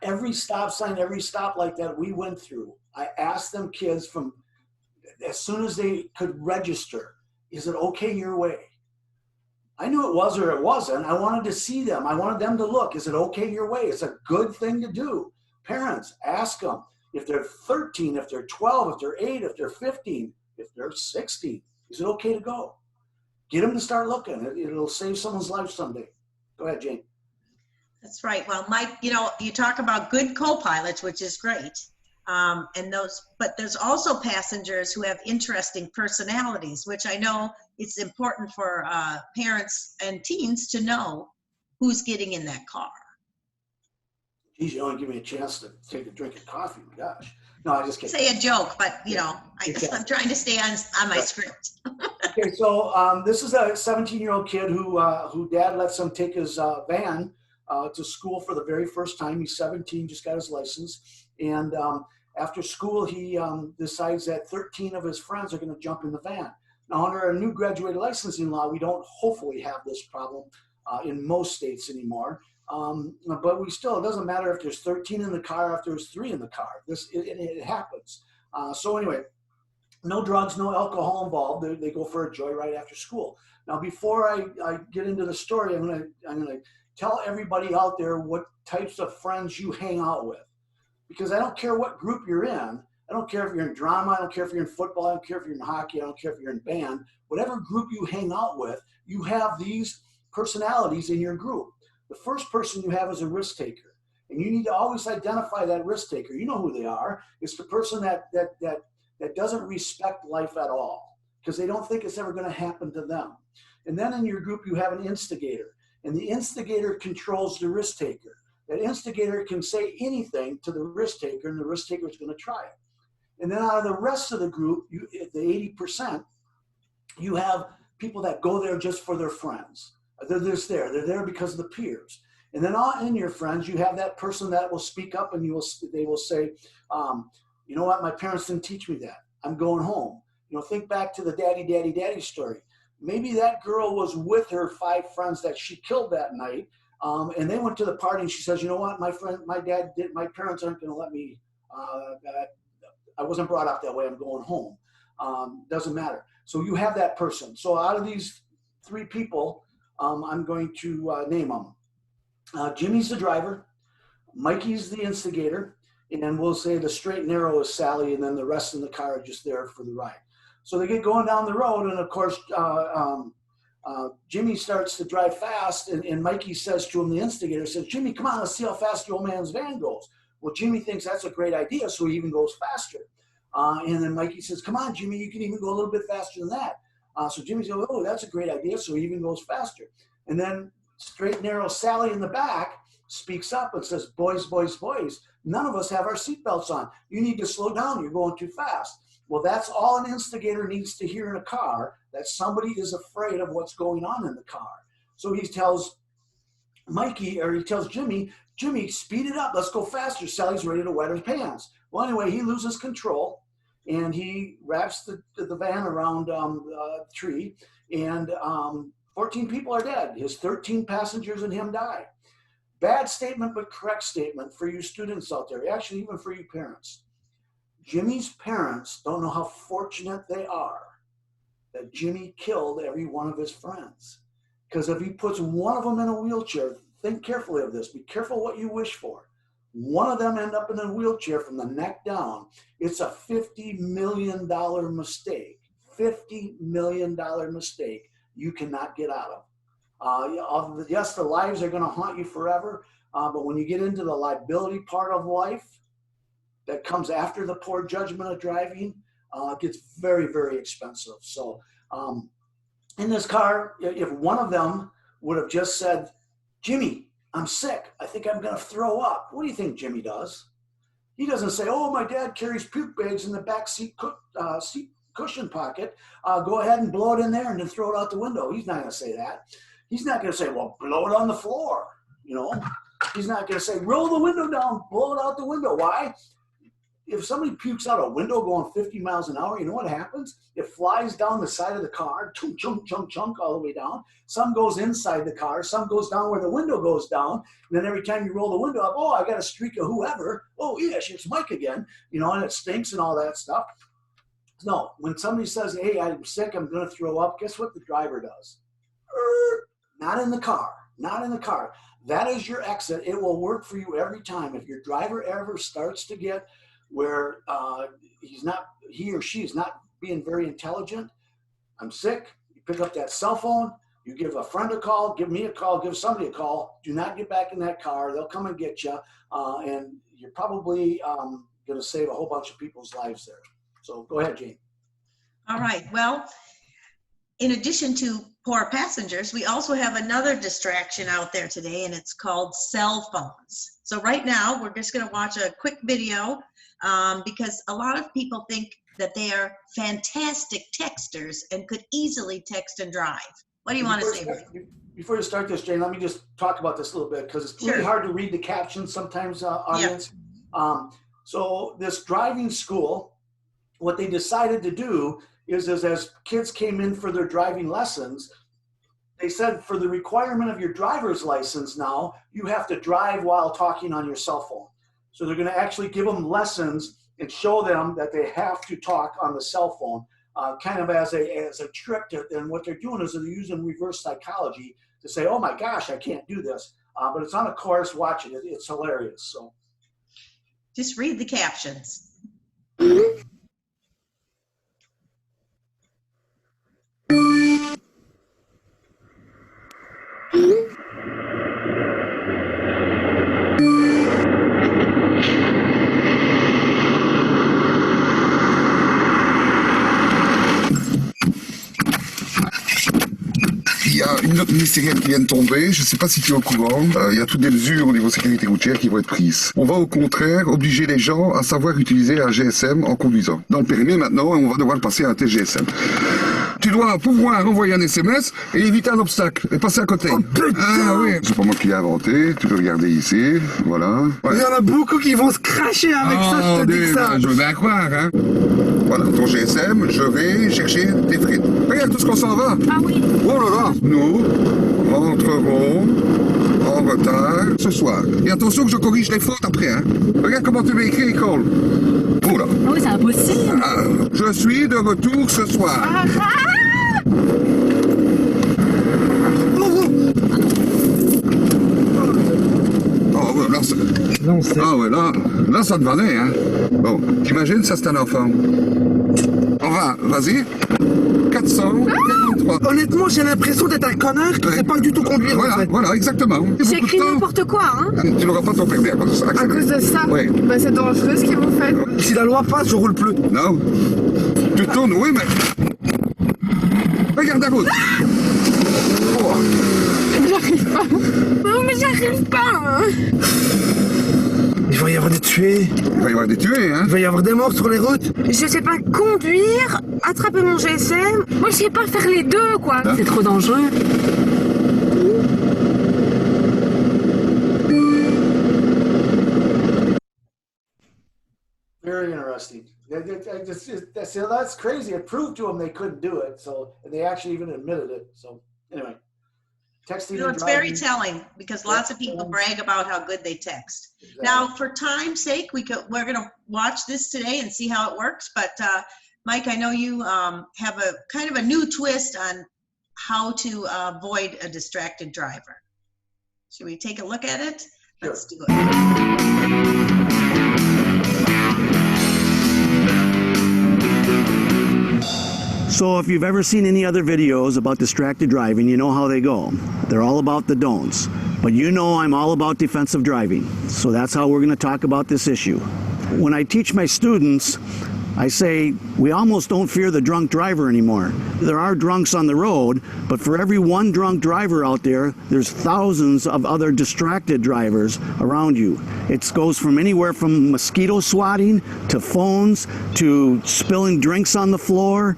[SPEAKER 2] Every stop sign, every stop like that we went through, I asked them kids from as soon as they could register, is it okay your way? I knew it was or it wasn't. I wanted to see them. I wanted them to look. Is it okay your way? It's a good thing to do. Parents, ask them. If they're 13, if they're 12, if they're 8, if they're 15, if they're 16, is it okay to go? Get them to start looking. It'll save someone's life someday. Go ahead, Jane.
[SPEAKER 1] That's right. Well, Mike, you talk about good co-pilots, which is great. But there's also passengers who have interesting personalities, which I know it's important for parents and teens to know who's getting in that car.
[SPEAKER 2] Geez, you only give me a chance to take a drink of coffee. My gosh. No, I just can't.
[SPEAKER 1] Say a joke, but I'm trying to stay on my script.
[SPEAKER 2] Okay, so this is a 17-year-old kid who dad lets him take his van to school for the very first time. He's 17, just got his license. And after school, he decides that 13 of his friends are going to jump in the van. Now, under a new graduated licensing law, we don't hopefully have this problem in most states anymore. But we still, it doesn't matter if there's 13 in the car, if there's 3 in the car. It happens. So anyway, no drugs, no alcohol involved. They go for a joyride after school. Now, before I get into the story, I'm gonna tell everybody out there what types of friends you hang out with. Because I don't care what group you're in. I don't care if you're in drama. I don't care if you're in football. I don't care if you're in hockey. I don't care if you're in band. Whatever group you hang out with, you have these personalities in your group. The first person you have is a risk taker. And you need to always identify that risk taker. You know who they are. It's the person that doesn't respect life at all because they don't think it's ever going to happen to them. And then in your group, you have an instigator. And the instigator controls the risk taker. That instigator can say anything to the risk taker, and the risk taker is going to try it. And then out of the rest of the group, the 80%, you have people that go there just for their friends. They're just there. They're there because of the peers. And then in your friends, you have that person that will speak up, and they will say, you know what, my parents didn't teach me that. I'm going home. Think back to the daddy story. Maybe that girl was with her 5 friends that she killed that night. And they went to the party and she says, you know what, my parents aren't going to let me, I wasn't brought up that way. I'm going home. Doesn't matter. So you have that person. So out of these 3 people, I'm going to name them. Jimmy's the driver. Mikey's the instigator. And then we'll say the straight and narrow is Sally. And then the rest in the car are just there for the ride. So they get going down the road. And of course, Jimmy starts to drive fast, and Mikey says to him, the instigator says, Jimmy, come on, let's see how fast the old man's van goes. Well, Jimmy thinks that's a great idea, so he even goes faster. And then Mikey says, come on, Jimmy, you can even go a little bit faster than that. So Jimmy says, oh, that's a great idea, so he even goes faster. And then straight and narrow Sally in the back speaks up and says, boys, none of us have our seatbelts on. You need to slow down. You're going too fast. Well, that's all an instigator needs to hear in a car, that somebody is afraid of what's going on in the car. So he tells Mikey, or he tells Jimmy, speed it up. Let's go faster. Sally's ready to wet her pants. Well, anyway, he loses control, and he wraps the van around a tree, and 14 people are dead. His 13 passengers and him die. Bad statement, but correct statement for you students out there, actually even for you parents. Jimmy's parents don't know how fortunate they are that Jimmy killed every one of his friends. Because if he puts one of them in a wheelchair, think carefully of this. Be careful what you wish for. One of them end up in a wheelchair from the neck down. It's a $50 million mistake. $50 million mistake you cannot get out of. Yes, the lives are going to haunt you forever. But when you get into the liability part of life, that comes after the poor judgment of driving, it gets very, very expensive. So in this car, if one of them would have just said, Jimmy, I'm sick. I think I'm going to throw up. What do you think Jimmy does? He doesn't say, oh, my dad carries puke bags in the back seat cushion pocket. Go ahead and blow it in there and then throw it out the window. He's not going to say that. He's not going to say, well, blow it on the floor. He's not going to say, roll the window down, blow it out the window. Why? if somebody pukes out a window going 50 miles an hour, you know what happens? It flies down the side of the car, chunk, chunk, chunk, chunk, all the way down. Some goes inside the car, some goes down where the window goes down. And then every time you roll the window up, oh, I got a streak of whoever. Oh, yeah, it's Mike again, you know, and it stinks and all that stuff. No, when somebody says, hey, I'm sick, I'm going to throw up, guess what the driver does? Not in the car, not in the car. That is your exit. It will work for you every time. If your driver ever starts to get where he or she is not being very intelligent, I'm sick, you pick up that cell phone, you give a friend a call, give me a call, give somebody a call. Do not get back in that car. They'll come and get you. And you're probably going to save a whole bunch of people's lives there. So go ahead, Jane.
[SPEAKER 1] All right. Well, in addition to poor passengers, we also have another distraction out there today, and it's called cell phones. So right now, we're just going to watch a quick video because a lot of people think that they are fantastic texters and could easily text and drive. What do you want to say?
[SPEAKER 2] Before you start this, Jane, let me just talk about this a little bit because it's really hard to read the captions sometimes, audience. Yeah. So this driving school, what they decided to do is as kids came in for their driving lessons, they said for the requirement of your driver's license now, you have to drive while talking on your cell phone. So they're going to actually give them lessons and show them that they have to talk on the cell phone, kind of as a trick. And what they're doing is they're using reverse psychology to say, oh my gosh, I can't do this. But it's on a course, watch it. It's hilarious. So
[SPEAKER 1] just read the captions.
[SPEAKER 5] Il y a une note ministérielle qui vient de tomber, je ne sais pas si tu es au courant, il y a toutes des mesures au niveau sécurité routière qui vont être prises. On va au contraire obliger les gens à savoir utiliser un GSM en conduisant. Dans le périmètre maintenant, on va devoir le passer à un TGSM. Tu dois pouvoir envoyer un SMS et éviter un obstacle et passer à côté.
[SPEAKER 6] Oh putain!
[SPEAKER 5] Ah oui, c'est pas moi qui l'ai inventé, tu peux regarder ici, voilà. Ouais.
[SPEAKER 6] Il y en a beaucoup qui vont se cracher avec ça, je te dis ça.
[SPEAKER 5] Je veux bien croire, hein. Voilà, ton GSM, je vais chercher tes frites. Regarde tout ce qu'on s'en va.
[SPEAKER 4] Ah oui.
[SPEAKER 5] Oh là là, nous rentrerons en retard ce soir. Et attention que je corrige les fautes après, hein. Regarde comment tu m'as écrit, école. Oh là.
[SPEAKER 4] Ah oui, c'est impossible.
[SPEAKER 5] Ah, je suis de retour ce soir. Oh, ouais, là, là, ça te valait, hein. Bon, t'imagines, ça c'est un enfant. On va, vas-y. 443.
[SPEAKER 6] Honnêtement, j'ai l'impression d'être un connard qui ne sait pas du tout conduire.
[SPEAKER 5] Voilà,
[SPEAKER 6] en fait.
[SPEAKER 5] voilà, exactement.
[SPEAKER 4] J'ai écrit n'importe quoi, hein.
[SPEAKER 5] Tu n'auras pas ton permis à cause de ça.
[SPEAKER 7] À cause de ça?
[SPEAKER 5] Oui.
[SPEAKER 7] Bah c'est dangereux ce que vous faites.
[SPEAKER 6] Si la loi passe, je roule plus.
[SPEAKER 5] Non. Tu tournes, oui, mais... Regarde la route. Oh.
[SPEAKER 7] J'arrive pas. Non mais j'arrive pas. Hein.
[SPEAKER 6] Il va y avoir des tués.
[SPEAKER 5] Il va y avoir des tués, hein.
[SPEAKER 6] Il va y avoir des morts sur les routes.
[SPEAKER 7] Je sais pas conduire, attraper mon GSM. Moi je sais pas faire les deux quoi.
[SPEAKER 5] Hein?
[SPEAKER 7] C'est trop dangereux.
[SPEAKER 2] very interesting. That's crazy. It proved to them they couldn't do it. So and they actually even admitted it. So anyway. Texting
[SPEAKER 1] You know, it's very telling because lots of people brag about how good they text. Exactly. Now, for time's sake, we're going to watch this today and see how it works. But Mike, I know you have a kind of a new twist on how to avoid a distracted driver. Should we take a look at it?
[SPEAKER 2] Sure.
[SPEAKER 1] Let's do it.
[SPEAKER 3] So if you've ever seen any other videos about distracted driving, you know how they go. They're all about the don'ts. But you know I'm all about defensive driving. So that's how we're going to talk about this issue. When I teach my students, I say we almost don't fear the drunk driver anymore. There are drunks on the road, but for every one drunk driver out there, there's thousands of other distracted drivers around you. It goes from anywhere from mosquito swatting to phones to spilling drinks on the floor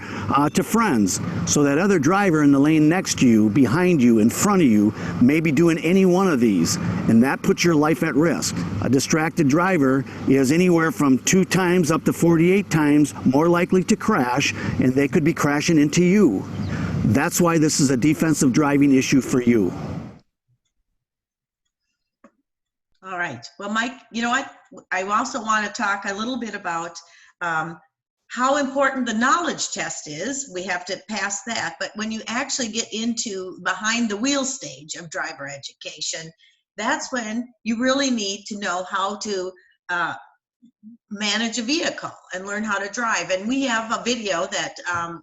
[SPEAKER 3] to friends. So that other driver in the lane next to you, behind you, in front of you may be doing any one of these, and that puts your life at risk. A distracted driver is anywhere from 2 times up to 48 times more likely to crash, and they could be crashing into you. That's why this is a defensive driving issue for you.
[SPEAKER 1] All right. Well, Mike, you know what? I also want to talk a little bit about how important the knowledge test is. We have to pass that. But when you actually get into behind the wheel stage of driver education, that's when you really need to know how to manage a vehicle and learn how to drive. And we have a video that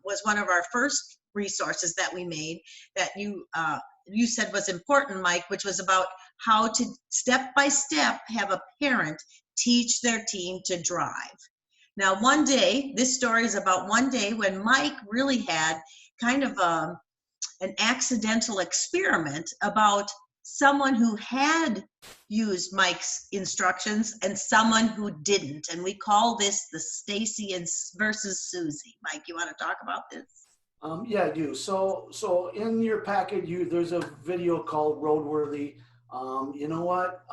[SPEAKER 1] was one of our first resources that we made that you said was important, Mike, which was about how to step by step have a parent teach their teen to drive. Now, one day, this story is about one day when Mike really had kind of an accidental experiment about someone who had used Mike's instructions and someone who didn't. And we call this the Stacy versus Susie. Mike, you want to talk about this?
[SPEAKER 2] Yeah, I do. So in your packet, there's a video called Roadworthy. You know what?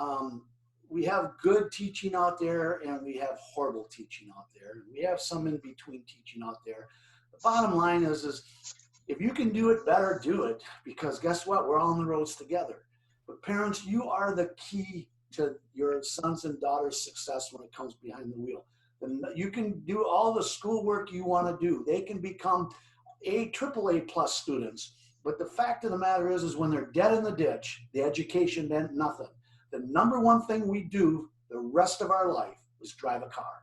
[SPEAKER 2] We have good teaching out there and we have horrible teaching out there. We have some in between teaching out there. The bottom line is if you can do it, better do it, because guess what? We're all on the roads together. But parents, you are the key to your sons and daughters' success when it comes behind the wheel. And you can do all the schoolwork you want to do. They can become AAA plus students. But the fact of the matter is when they're dead in the ditch, the education meant nothing. The number one thing we do the rest of our life is drive a car.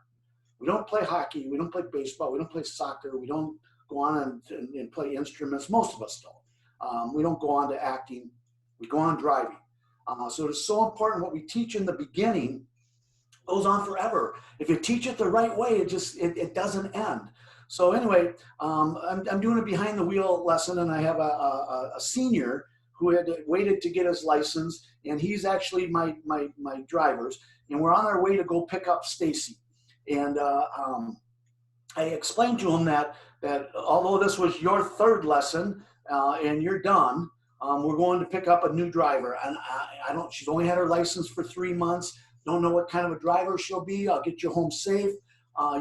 [SPEAKER 2] We don't play hockey. We don't play baseball. We don't play soccer. We don't go on and play instruments. Most of us don't. We don't go on to acting. We go on driving. So it's so important what we teach in the beginning goes on forever. If you teach it the right way, it doesn't end. So anyway, I'm doing a behind the wheel lesson, and I have a senior who had waited to get his license, and he's actually my drivers, and we're on our way to go pick up Stacy. And I explained to him that although this was your third lesson and you're done, we're going to pick up a new driver. And she's only had her license for 3 months. Don't know what kind of a driver she'll be. I'll get you home safe.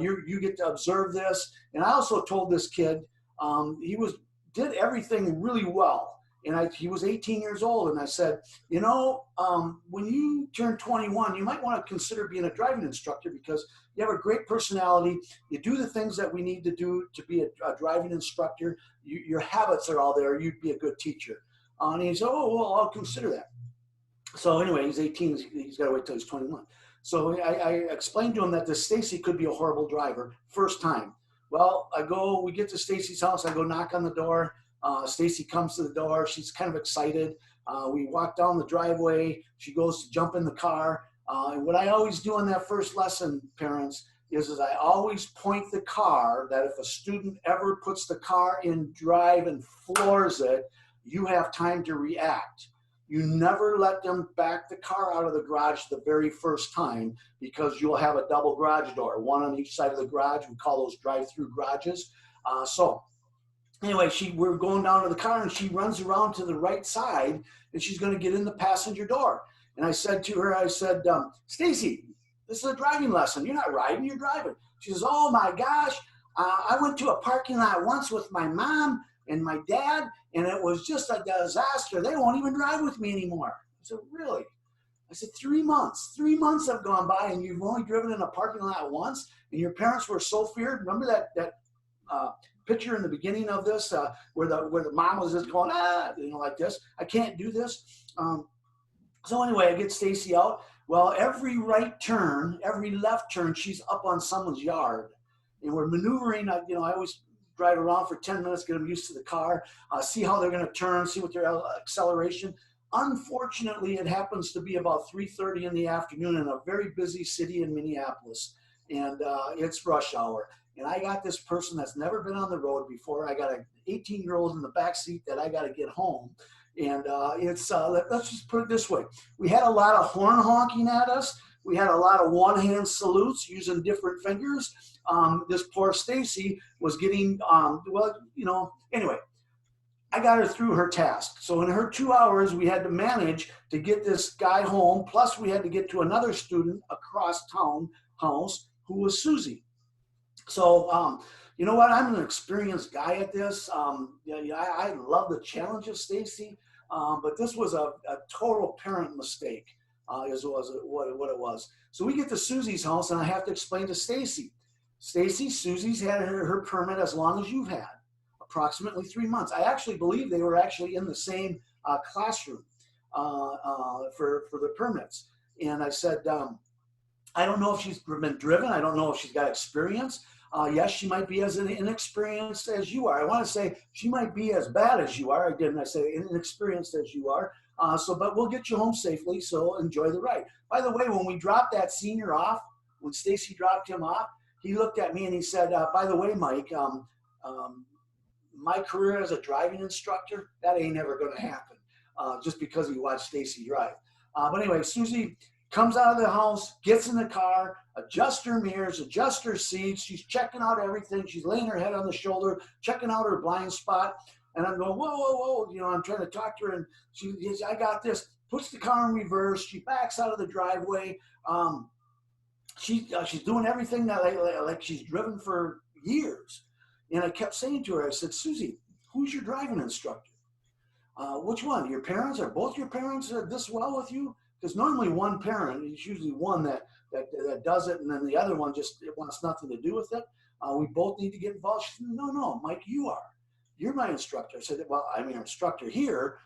[SPEAKER 2] You get to observe this. And I also told this kid, did everything really well. And he was 18 years old. And I said, when you turn 21, you might want to consider being a driving instructor because you have a great personality. You do the things that we need to do to be a driving instructor. Your habits are all there. You'd be a good teacher. And he said, oh, well, I'll consider that. So anyway, he's 18. He's got to wait till he's 21. So I explained to him that this Stacy could be a horrible driver first time. Well, we get to Stacy's house. I go knock on the door. Stacy comes to the door. She's kind of excited. We walk down the driveway. She goes to jump in the car. And what I always do on that first lesson, parents, is I always point the car that if a student ever puts the car in drive and floors it, you have time to react. You never let them back the car out of the garage the very first time because you'll have a double garage door, one on each side of the garage. We call those drive-through garages. So anyway, we're going down to the car and she runs around to the right side and she's going to get in the passenger door. And I said to her, Stacy, this is a driving lesson. You're not riding, you're driving. She says, oh my gosh, I went to a parking lot once with my mom and my dad, and it was just a disaster. They won't even drive with me anymore. I said, really? I said, 3 months. 3 months have gone by, and you've only driven in a parking lot once, and your parents were so feared. Remember that picture in the beginning of this where the mom was just going, like this. I can't do this. So anyway, I get Stacy out. Well, every right turn, every left turn, she's up on someone's yard. And we're maneuvering, I always drive around for 10 minutes, get them used to the car, see how they're going to turn, see what their acceleration. Unfortunately, it happens to be about 3:30 in the afternoon in a very busy city in Minneapolis, and it's rush hour. and I got this person that's never been on the road before. I got an 18-year-old in the back seat that I got to get home. And let's just put it this way. We had a lot of horn honking at us. We had a lot of one-hand salutes using different fingers. This poor Stacy was getting, anyway, I got her through her task. So in her 2 hours, we had to manage to get this guy home. Plus, we had to get to another student across town house who was Susie. So, you know what? I'm an experienced guy at this. I love the challenge of Stacy, but this was a total parent mistake, is what it was. So we get to Susie's house, and I have to explain to Stacy. Stacy, Susie's had her permit as long as you've had, approximately 3 months. I actually believe they were actually in the same classroom for the permits. And I said, I don't know if she's been driven. I don't know if she's got experience. Yes, she might be as inexperienced as you are. I want to say she might be as bad as you are. I didn't. I say inexperienced as you are. But we'll get you home safely. So enjoy the ride. By the way, when we dropped that senior off, when Stacy dropped him off, he looked at me and he said, by the way, Mike, my career as a driving instructor, that ain't never going to happen, just because he watched Stacy drive. But anyway, Susie comes out of the house, gets in the car, adjusts her mirrors, adjusts her seats. She's checking out everything. She's laying her head on the shoulder, checking out her blind spot. And I'm going, whoa, whoa, whoa. I'm trying to talk to her, and she says, I got this. Puts the car in reverse. She backs out of the driveway. She's doing everything that like she's driven for years. And I kept saying to her, I said, Susie, who's your driving instructor? Which one? Your parents? Are both your parents this well with you? Because normally one parent, it's usually one that does it, and then the other one just wants nothing to do with it. We both need to get involved. She said, no, Mike, you are. You're my instructor. I said, well, I'm your instructor here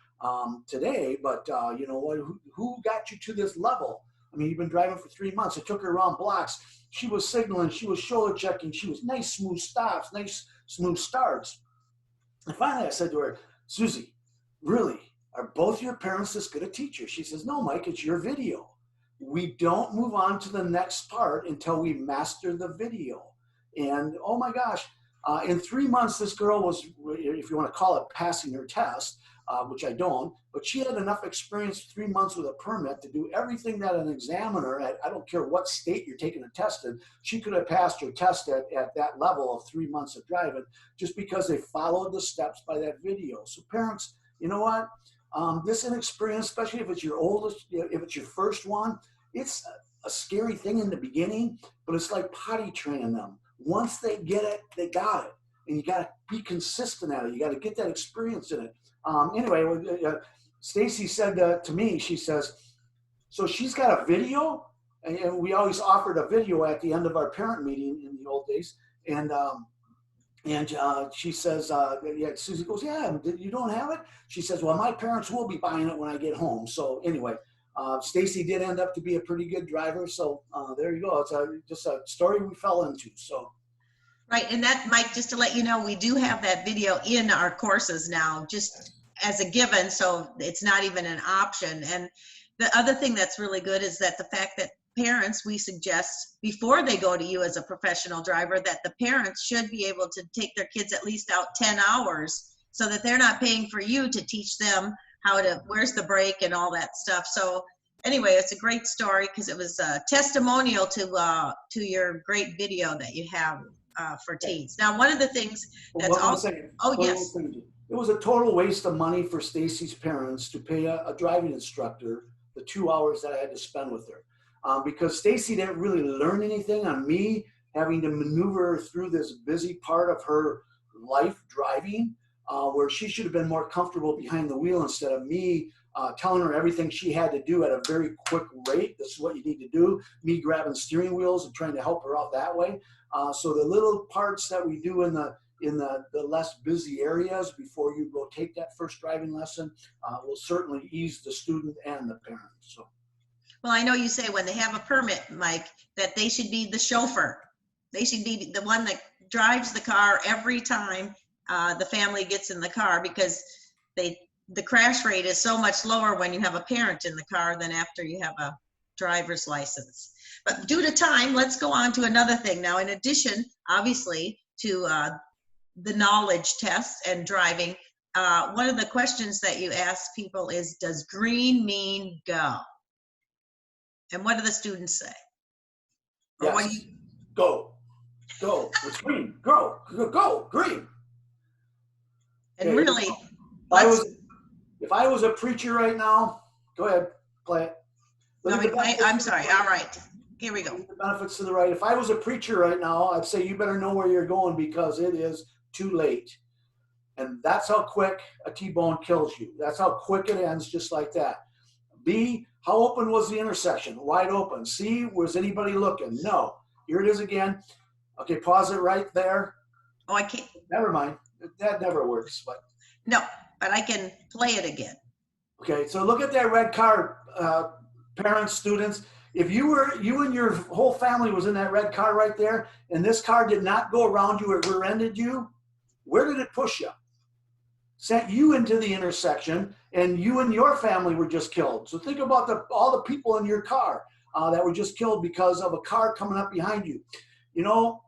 [SPEAKER 2] today, but you know what? Who got you to this level? I mean, you've been driving for 3 months. I took her around blocks. She was signaling. She was shoulder checking. She was nice, smooth stops, nice, smooth starts. And finally, I said to her, Susie, really, are both your parents this good a teacher? She says, no, Mike, it's your video. We don't move on to the next part until we master the video. And oh my gosh, in 3 months, this girl was, if you want to call it passing her test, which I don't, but she had enough experience, 3 months with a permit, to do everything that an examiner at, I don't care what state you're taking a test in, she could have passed her test at that level of 3 months of driving, just because they followed the steps by that video. So parents, you know what? This inexperience, especially if it's your oldest, if it's your first one, it's a scary thing in the beginning, but it's like potty training them. Once they get it, they got it. And you got to be consistent at it. You got to get that experience in it. Anyway, Stacy said to me, she says, so she's got a video, and we always offered a video at the end of our parent meeting in the old days. And she says, yeah, Susie goes, yeah, you don't have it? She says, well, my parents will be buying it when I get home. So anyway, Stacy did end up to be a pretty good driver. So there you go. It's just a story we fell into. So.
[SPEAKER 1] Right, and that, Mike, just to let you know, we do have that video in our courses now, just as a given, so it's not even an option. And the other thing that's really good is that the fact that parents, we suggest before they go to you as a professional driver, that the parents should be able to take their kids at least out 10 hours so that they're not paying for you to teach them how to, where's the brake and all that stuff. So anyway, it's a great story because it was a testimonial to your great video that you have for teens. Now, one of the things that's also, yes.
[SPEAKER 2] It was a total waste of money for Stacy's parents to pay a driving instructor the 2 hours that I had to spend with her. Because Stacy didn't really learn anything on me having to maneuver through this busy part of her life driving, where she should have been more comfortable behind the wheel instead of me telling her everything she had to do at a very quick rate. This is what you need to do. Me grabbing steering wheels and trying to help her out that way. So the little parts that we do in the less busy areas before you go take that first driving lesson will certainly ease the student and the parent. So.
[SPEAKER 1] Well, I know you say when they have a permit, Mike, that they should be the chauffeur. They should be the one that drives the car every time the family gets in the car, because the crash rate is so much lower when you have a parent in the car than after you have a driver's license. But due to time, let's go on to another thing. Now, in addition, obviously, to the knowledge tests and driving, one of the questions that you ask people is, does green mean go? And what do the students say? Or
[SPEAKER 2] Yes.
[SPEAKER 1] what do you,
[SPEAKER 2] Go. It's green. Go, green.
[SPEAKER 1] and
[SPEAKER 2] Okay.
[SPEAKER 1] really,
[SPEAKER 2] If I was a preacher right now, go ahead, play it. Look at the benefits
[SPEAKER 1] I'm
[SPEAKER 2] to the
[SPEAKER 1] sorry.
[SPEAKER 2] right.
[SPEAKER 1] All right. Here we go.
[SPEAKER 2] Look at the benefits to the right. If I was a preacher right now, I'd say you better know where you're going because it is too late. And that's how quick a T-bone kills you. That's how quick it ends, just like that. B, how open was the intersection? Wide open. C, was anybody looking? No. Here it is again. Okay, pause it right there.
[SPEAKER 1] Oh, I can't.
[SPEAKER 2] Never mind. That never works. But
[SPEAKER 1] No, but I can play it again.
[SPEAKER 2] okay, so look at that red car, parents, students. If you and your whole family was in that red car right there, and this car did not go around you, it rear-ended you, where did it push you? Sent you into the intersection, and you and your family were just killed. So think about all the people in your car that were just killed because of a car coming up behind you. You know,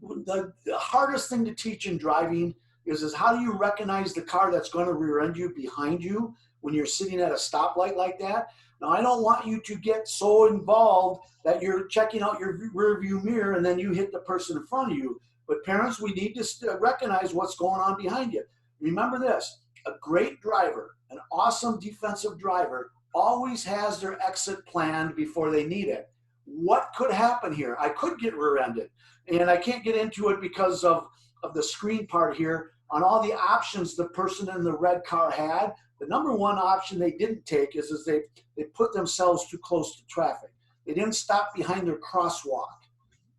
[SPEAKER 2] the hardest thing to teach in driving is how do you recognize the car that's going to rear-end you behind you when you're sitting at a stoplight like that? Now, I don't want you to get so involved that you're checking out your rear view mirror and then you hit the person in front of you. But parents, we need to recognize what's going on behind you. Remember this, a great driver, an awesome defensive driver, always has their exit planned before they need it. What could happen here? I could get rear-ended, and I can't get into it because of the screen part here. On all the options the person in the red car had, the number one option they didn't take is they put themselves too close to traffic. They didn't stop behind their crosswalk.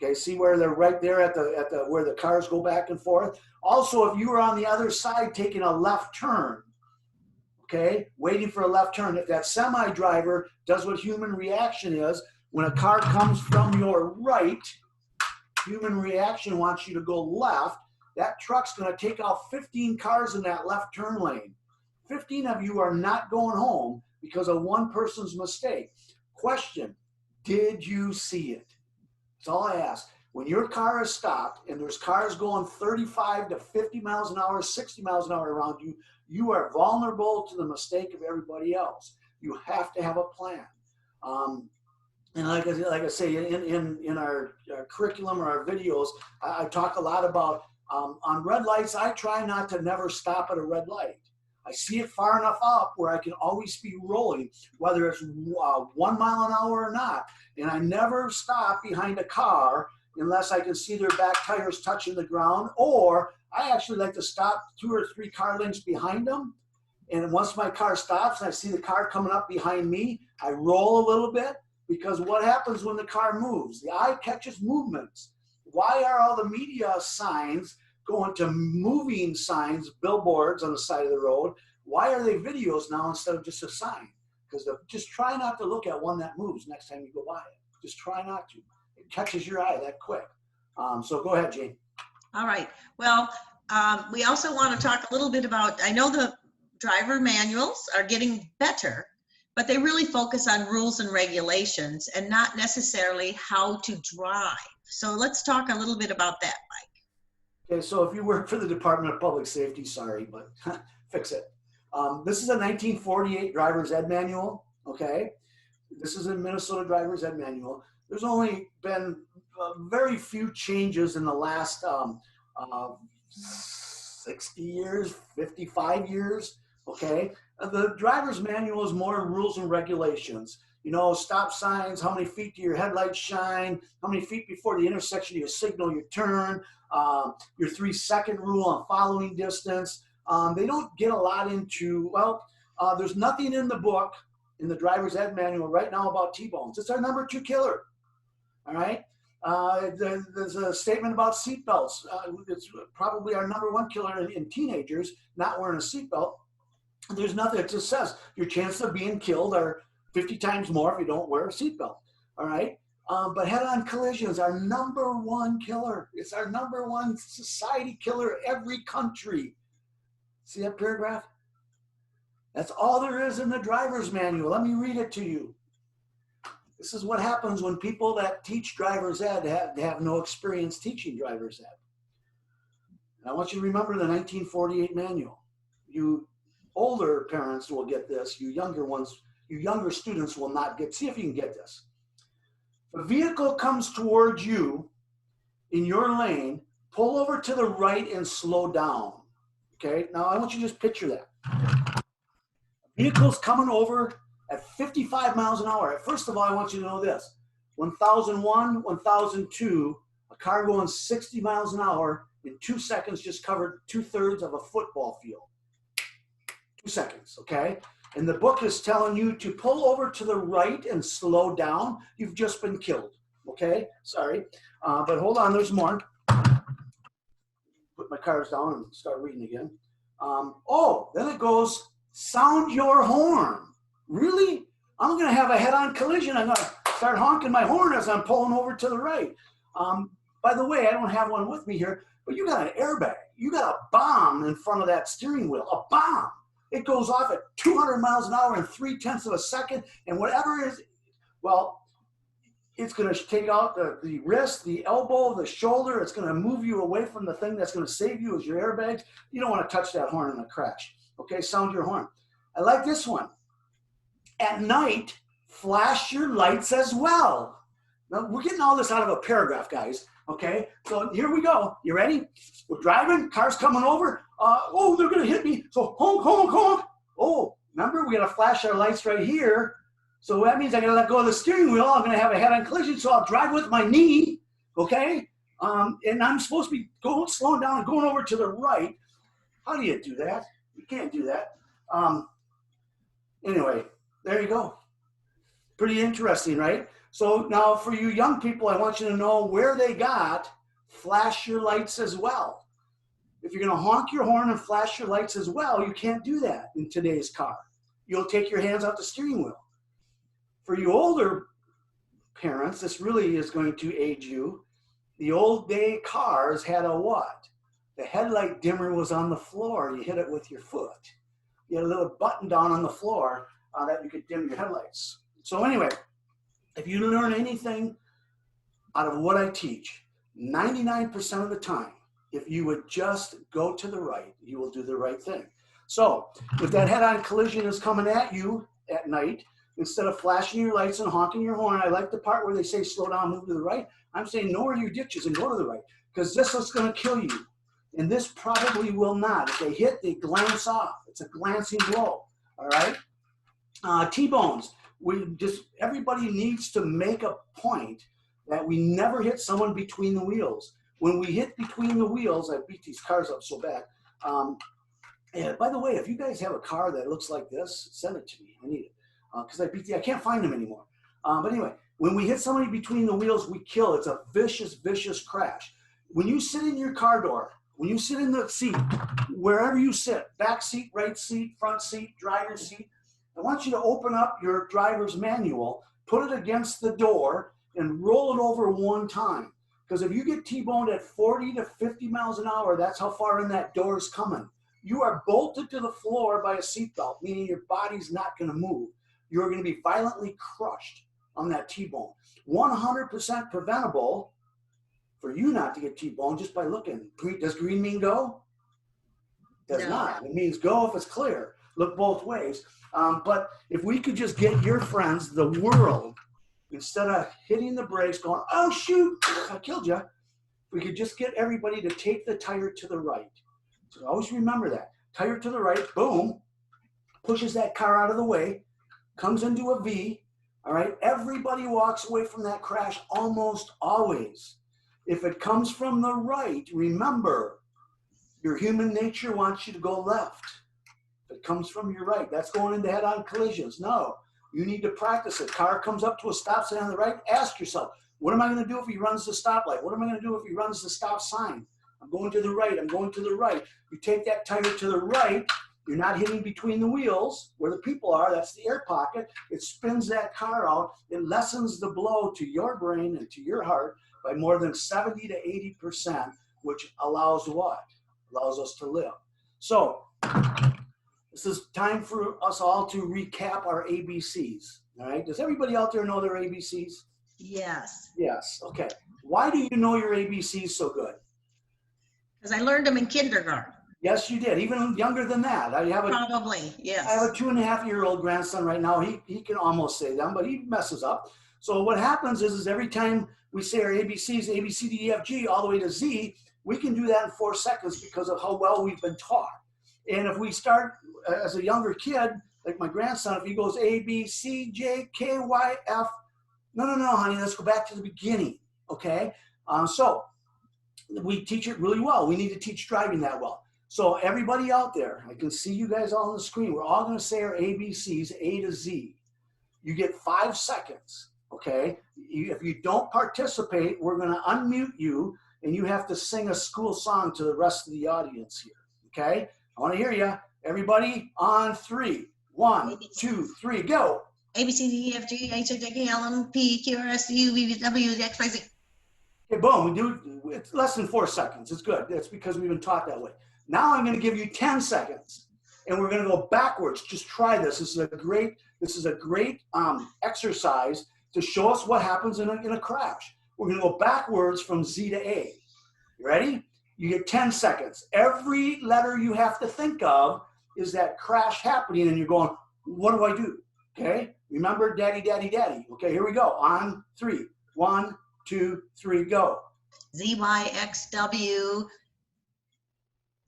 [SPEAKER 2] Okay, see where they're right there at the where the cars go back and forth. Also, if you were on the other side taking a left turn, okay, waiting for a left turn, if that semi driver does what human reaction is, when a car comes from your right, human reaction wants you to go left. That truck's going to take out 15 cars in that left turn lane. 15 of you are not going home because of one person's mistake. Question, did you see it? That's all I ask. When your car is stopped and there's cars going 35 to 50 miles an hour, 60 miles an hour around you, you are vulnerable to the mistake of everybody else. You have to have a plan. And like I say, in our curriculum or our videos, I talk a lot about on red lights, I try not to never stop at a red light. I see it far enough up where I can always be rolling, whether it's 1 mile an hour or not. And I never stop behind a car unless I can see their back tires touching the ground, or I actually like to stop 2 or 3 car lengths behind them. And once my car stops and I see the car coming up behind me, I roll a little bit, because what happens when the car moves? The eye catches movements. Why are all the media signs going to moving signs, billboards on the side of the road? Why are they videos now instead of just a sign? Because just try not to look at one that moves next time you go by it. Just try not to. It catches your eye that quick. So go ahead, Jane.
[SPEAKER 1] All right. Well, we also want to talk a little bit about, I know the driver manuals are getting better, but they really focus on rules and regulations and not necessarily how to drive. So let's talk a little bit about that, Mike.
[SPEAKER 2] Okay, so if you work for the Department of Public Safety, sorry, but fix it. This is a 1948 driver's ed manual, okay? This is a Minnesota driver's ed manual. There's only been very few changes in the last 60 years, 55 years, okay? The driver's manual is more rules and regulations. You know, stop signs, how many feet do your headlights shine, how many feet before the intersection do you signal your turn, your 3-second rule on following distance. They don't get a lot into, well, there's nothing in the book, in the driver's ed manual right now about T-bones. It's our number 2 killer, all right? There's a statement about seatbelts. It's probably our number 1 killer in teenagers, not wearing a seatbelt. There's nothing, it just says your chances of being killed are 50 times more if you don't wear a seatbelt, all right? But head-on collisions are number 1 killer. It's our number 1 society killer every country. See that paragraph? That's all there is in the driver's manual. Let me read it to you. This is what happens when people that teach driver's ed have no experience teaching driver's ed. And I want you to remember the 1948 manual. You older parents will get this. You younger ones, you younger students will not get. See if you can get this. If a vehicle comes towards you in your lane, pull over to the right and slow down. Okay, now I want you to just picture that. Vehicle's coming over at 55 miles an hour. First of all, I want you to know this. 1001, 1002, a car going 60 miles an hour in 2 seconds just covered 2/3 of a football field. 2 seconds, okay? And the book is telling you to pull over to the right and slow down. You've just been killed, okay? Sorry, but hold on, there's more. Put my cards down and start reading again. Then it goes, sound your horn. Really? I'm gonna have a head-on collision. I'm gonna start honking my horn as I'm pulling over to the right. By the way, I don't have one with me here, but you got an airbag. You got a bomb in front of that steering wheel, a bomb. It goes off at 200 miles an hour in 0.3 of a second, and whatever it is, well, it's going to take out the wrist, the elbow, the shoulder. It's going to move you away from the thing that's going to save you as your airbags. You don't want to touch that horn in a crash. Okay, sound your horn. I like this one. At night, flash your lights as well. Now, we're getting all this out of a paragraph, guys. Okay, so here we go. You ready? We're driving, car's coming over. They're going to hit me. So honk, honk, honk. Oh, remember, we got to flash our lights right here. So that means I got to let go of the steering wheel. I'm going to have a head-on collision, so I'll drive with my knee, okay? And I'm supposed to be slowing down and going over to the right. How do you do that? You can't do that. Anyway, there you go. Pretty interesting, right? So now for you young people, I want you to know where they got flash your lights as well. If you're going to honk your horn and flash your lights as well, you can't do that in today's car. You'll take your hands off the steering wheel. For you older parents, this really is going to aid you. The old day cars had a what? The headlight dimmer was on the floor. You hit it with your foot. You had a little button down on the floor that you could dim your headlights. So anyway, if you learn anything out of what I teach, 99% of the time, if you would just go to the right, you will do the right thing. So if that head-on collision is coming at you at night, instead of flashing your lights and honking your horn, I like the part where they say slow down, move to the right. I'm saying know where your ditches and go to the right, because this is going to kill you. And this probably will not. If they hit, they glance off. It's a glancing blow, all right? T-bones. Everybody needs to make a point that we never hit someone between the wheels. When we hit between the wheels, I beat these cars up so bad. And by the way, if you guys have a car that looks like this, send it to me. I need it. Because I can't find them anymore. But anyway, when we hit somebody between the wheels, we kill. It's a vicious, vicious crash. When you sit in your car door, when you sit in the seat, wherever you sit, back seat, right seat, front seat, driver's seat, I want you to open up your driver's manual, put it against the door, and roll it over one time. Because if you get T-boned at 40 to 50 miles an hour, that's how far in that door is coming. You are bolted to the floor by a seatbelt, meaning your body's not going to move. You're going to be violently crushed on that T-bone. 100% preventable for you not to get T-boned just by looking. Does green mean go? Does not. It means go if it's clear. Look both ways. But if we could just get your friends, the world, instead of hitting the brakes going, oh, shoot, I killed you, we could just get everybody to take the tire to the right. So always remember that. Tire to the right, boom, pushes that car out of the way, comes into a V, all right? Everybody walks away from that crash almost always. If it comes from the right, remember, your human nature wants you to go left. If it comes from your right, that's going into head-on collisions. No, you need to practice it. Car comes up to a stop sign on the right, ask yourself, what am I gonna do if he runs the stoplight? What am I gonna do if he runs the stop sign? I'm going to the right, I'm going to the right. You take that tire to the right, you're not hitting between the wheels where the people are, that's the air pocket. It spins that car out. It lessens the blow to your brain and to your heart by more than 70 to 80%, which allows what? Allows us to live. So this is time for us all to recap our ABCs. All right. Does everybody out there know their ABCs?
[SPEAKER 1] Yes,
[SPEAKER 2] Yes. Okay. Why do you know your ABCs so good?
[SPEAKER 1] because I learned them in kindergarten.
[SPEAKER 2] Yes, you did. Even younger than that. I have a
[SPEAKER 1] Probably, yes.
[SPEAKER 2] 2.5-year-old grandson right now. He can almost say them, but he messes up. So what happens is every time we say our ABCs, A, B, C, D, E, F, G, all the way to Z, we can do that in 4 seconds because of how well we've been taught. And if we start as a younger kid, like my grandson, if he goes A, B, C, J, K, Y, F, no, honey, let's go back to the beginning, okay? So we teach it really well. We need to teach driving that well. So everybody out there, I can see you guys all on the screen. We're all going to say our ABCs, A to Z. You get 5 seconds, okay? If you don't participate, we're going to unmute you, and you have to sing a school song to the rest of the audience here, okay? I want to hear you. Everybody on 3. 1, 2, 3, go.
[SPEAKER 1] A, B, C, D, E, F, G, H, I, J, K, L, M, P, Q, R, S, T, U, V, W, X, Y, Z.
[SPEAKER 2] Okay, boom. We do. It's less than 4 seconds. It's good. That's because we've been taught that way. Now I'm going to give you 10 seconds, and we're going to go backwards. Just try this. This is a great exercise to show us what happens in a crash. We're going to go backwards from Z to A. You ready? You get 10 seconds. Every letter you have to think of is that crash happening, and you're going, what do I do? Okay? Remember, daddy, daddy, daddy. Okay, here we go. On 3. 1, 2, 3, go.
[SPEAKER 1] Z, Y, X, W,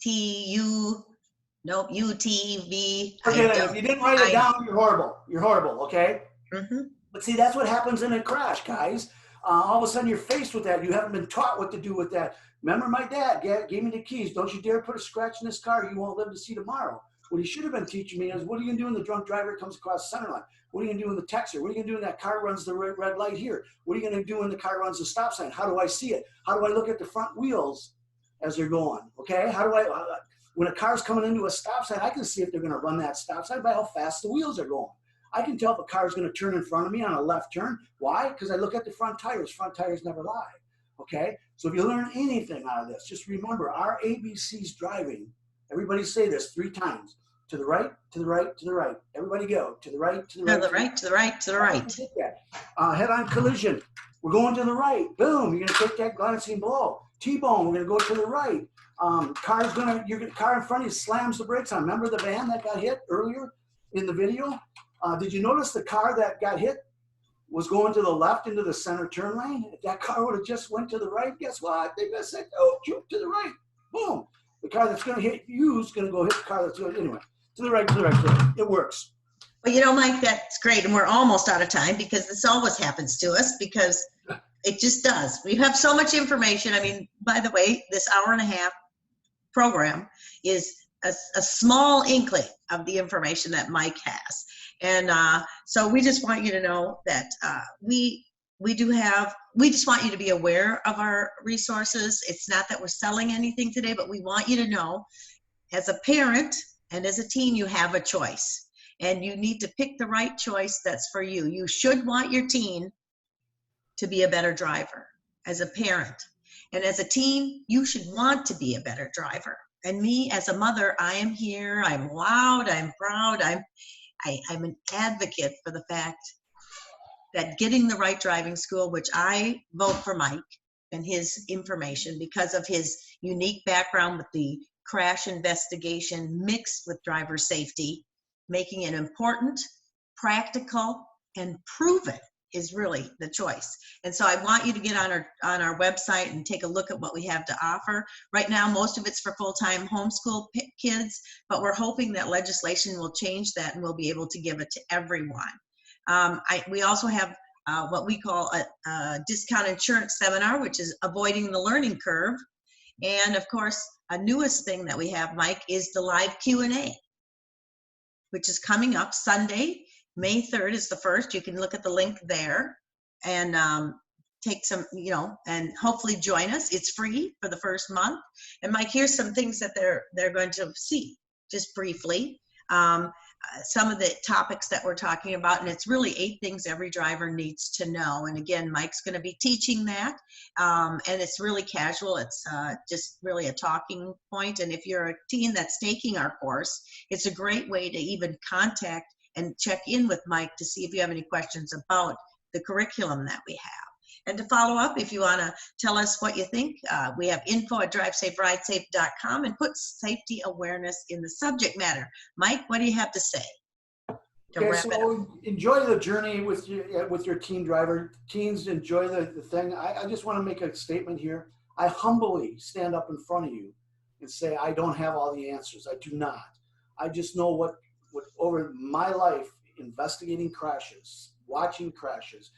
[SPEAKER 1] T, U, nope, U, T, V.
[SPEAKER 2] Okay, then, if you didn't write it down, you're horrible. You're horrible, okay?
[SPEAKER 1] Mm-hmm.
[SPEAKER 2] But see, that's what happens in a crash, guys. All of a sudden, you're faced with that. You haven't been taught what to do with that. Remember, my dad gave me the keys. Don't you dare put a scratch in this car. You won't live to see tomorrow. What he should have been teaching me is, what are you going to do when the drunk driver comes across the center line? What are you going to do when the texter? What are you going to do when that car runs the red light here? What are you going to do when the car runs the stop sign? How do I see it? How do I look at the front wheels as they're going? Okay, how do I, when a car's coming into a stop sign, I can see if they're going to run that stop sign by how fast the wheels are going. I can tell if a car is going to turn in front of me on a left turn. Why? Because I look at the front tires. Front tires never lie. Okay, so if you learn anything out of this, just remember our ABC's driving. Everybody say this 3 times. To the right, to the right, to the right. Everybody go. To the right, to the right.
[SPEAKER 1] To the right, to the right, to the right.
[SPEAKER 2] Head-on collision. We're going to the right. Boom. You're going to take that glancing blow. T-bone. We're going to go to the right. Car in front of you slams the brakes on. Remember the van that got hit earlier in the video? Did you notice the car that got hit was going to the left into the center turn lane? If that car would have just went to the right, guess what? They just said, oh, shoot, to the right. Boom. The car that's going to hit you is going to go hit the car that's going to, anyway. To the right, to the right, to the right. It works.
[SPEAKER 1] Well, you know, Mike, that's great. And we're almost out of time because this always happens to us because it just does. We have so much information. I mean, by the way, this hour-and-a-half program is a small inkling of the information that Mike has. And so we just want you to know that we just want you to be aware of our resources. It's not that we're selling anything today, but we want you to know as a parent and as a teen, you have a choice, and you need to pick the right choice that's for you. You should want your teen to be a better driver as a parent. And as a teen, you should want to be a better driver. And me as a mother, I am here, I'm loud, I'm proud, I'm an advocate for the fact that getting the right driving school, which I vote for Mike and his information because of his unique background with the crash investigation mixed with driver safety, making it important, practical, and proven is really the choice. And so I want you to get on our website and take a look at what we have to offer. Right now, most of it's for full-time homeschool kids, but we're hoping that legislation will change that and we'll be able to give it to everyone. We also have what we call a discount insurance seminar, which is avoiding the learning curve. And of course, a newest thing that we have, Mike, is the live Q&A, which is coming up Sunday. May 3rd is the first. You can look at the link there and take some, and hopefully join us. It's free for the first month. And Mike, here's some things that they're going to see just briefly. Some of the topics that we're talking about, and it's really 8 things every driver needs to know. And again, Mike's going to be teaching that, and it's really casual. It's just really a talking point. And if you're a teen that's taking our course, it's a great way to even contact and check in with Mike to see if you have any questions about the curriculum that we have. And to follow up, if you want to tell us what you think, we have info@drivesaferidesafe.com, and put safety awareness in the subject matter. Mike, what do you have to say?
[SPEAKER 2] Okay, so enjoy the journey with your teen driver. Teens, enjoy the thing. I just want to make a statement here. I humbly stand up in front of you and say I don't have all the answers. I do not. I just know what over my life, investigating crashes, watching crashes,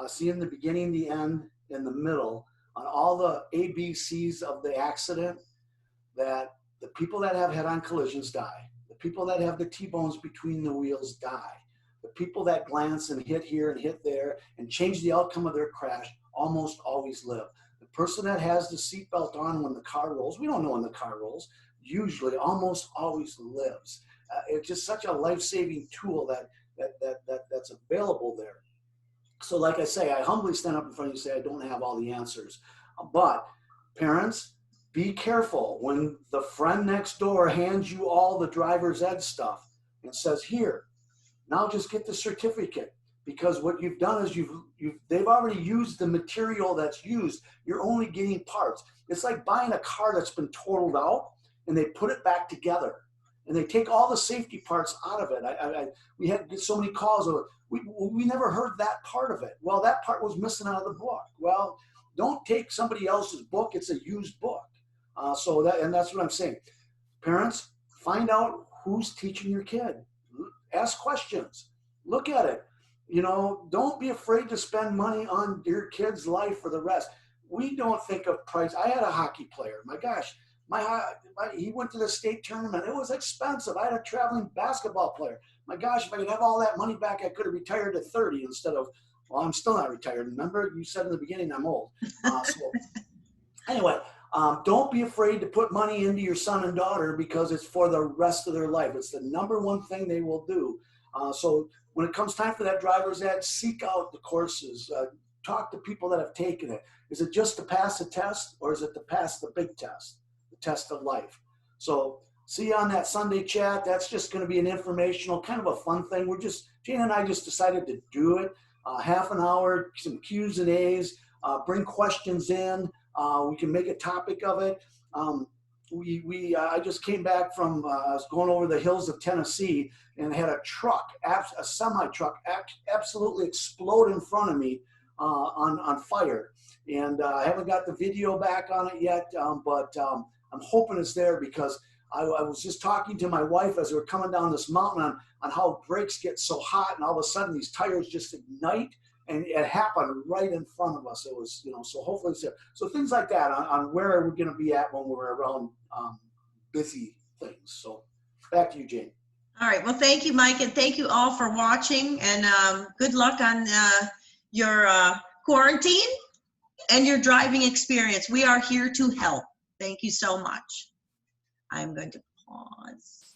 [SPEAKER 2] seeing the beginning, the end, and the middle, on all the ABCs of the accident, that the people that have head-on collisions die. The people that have the T-bones between the wheels die. The people that glance and hit here and hit there and change the outcome of their crash almost always live. The person that has the seatbelt on when the car rolls, we don't know when the car rolls, usually almost always lives. It's just such a life-saving tool that's available there. So like I say, I humbly stand up in front of you and say I don't have all the answers. But parents, be careful when the friend next door hands you all the driver's ed stuff and says, here, now just get the certificate. Because what you've done is they've already used the material that's used. You're only getting parts. It's like buying a car that's been totaled out and they put it back together. And they take all the safety parts out of it. We had so many calls of, we never heard that part of it. Well, that part was missing out of the book. Well, don't take somebody else's book. It's a used book. And that's what I'm saying. Parents, find out who's teaching your kid. Ask questions. Look at it. You know, don't be afraid to spend money on your kid's life for the rest. We don't think of price. I had a hockey player. My gosh, he went to the state tournament. It was expensive. I had a traveling basketball player. My gosh, if I could have all that money back, I could have retired at 30 instead of, well, I'm still not retired. Remember, you said in the beginning I'm old. Anyway, don't be afraid to put money into your son and daughter because it's for the rest of their life. It's the number one thing they will do. So when it comes time for that driver's ed, seek out the courses. Talk to people that have taken it. Is it just to pass a test, or is it to pass the big test, the test of life? So see you on that Sunday chat. That's just going to be an informational, kind of a fun thing. Jane and I just decided to do it. Half an hour, some Q's and A's, bring questions in. We can make a topic of it. I just came back from, I was going over the hills of Tennessee and had a truck, a semi-truck, absolutely explode in front of me on fire. And I haven't got the video back on it yet, but I'm hoping it's there because I was just talking to my wife as we were coming down this mountain on how brakes get so hot and all of a sudden these tires just ignite. And it happened right in front of us. It was, so hopefully it's there. So things like that on where we're going to be at when we're around busy things. So back to you, Jane.
[SPEAKER 1] All right. Well, thank you, Mike. And thank you all for watching. And good luck on your quarantine and your driving experience. We are here to help. Thank you so much. I'm going to pause.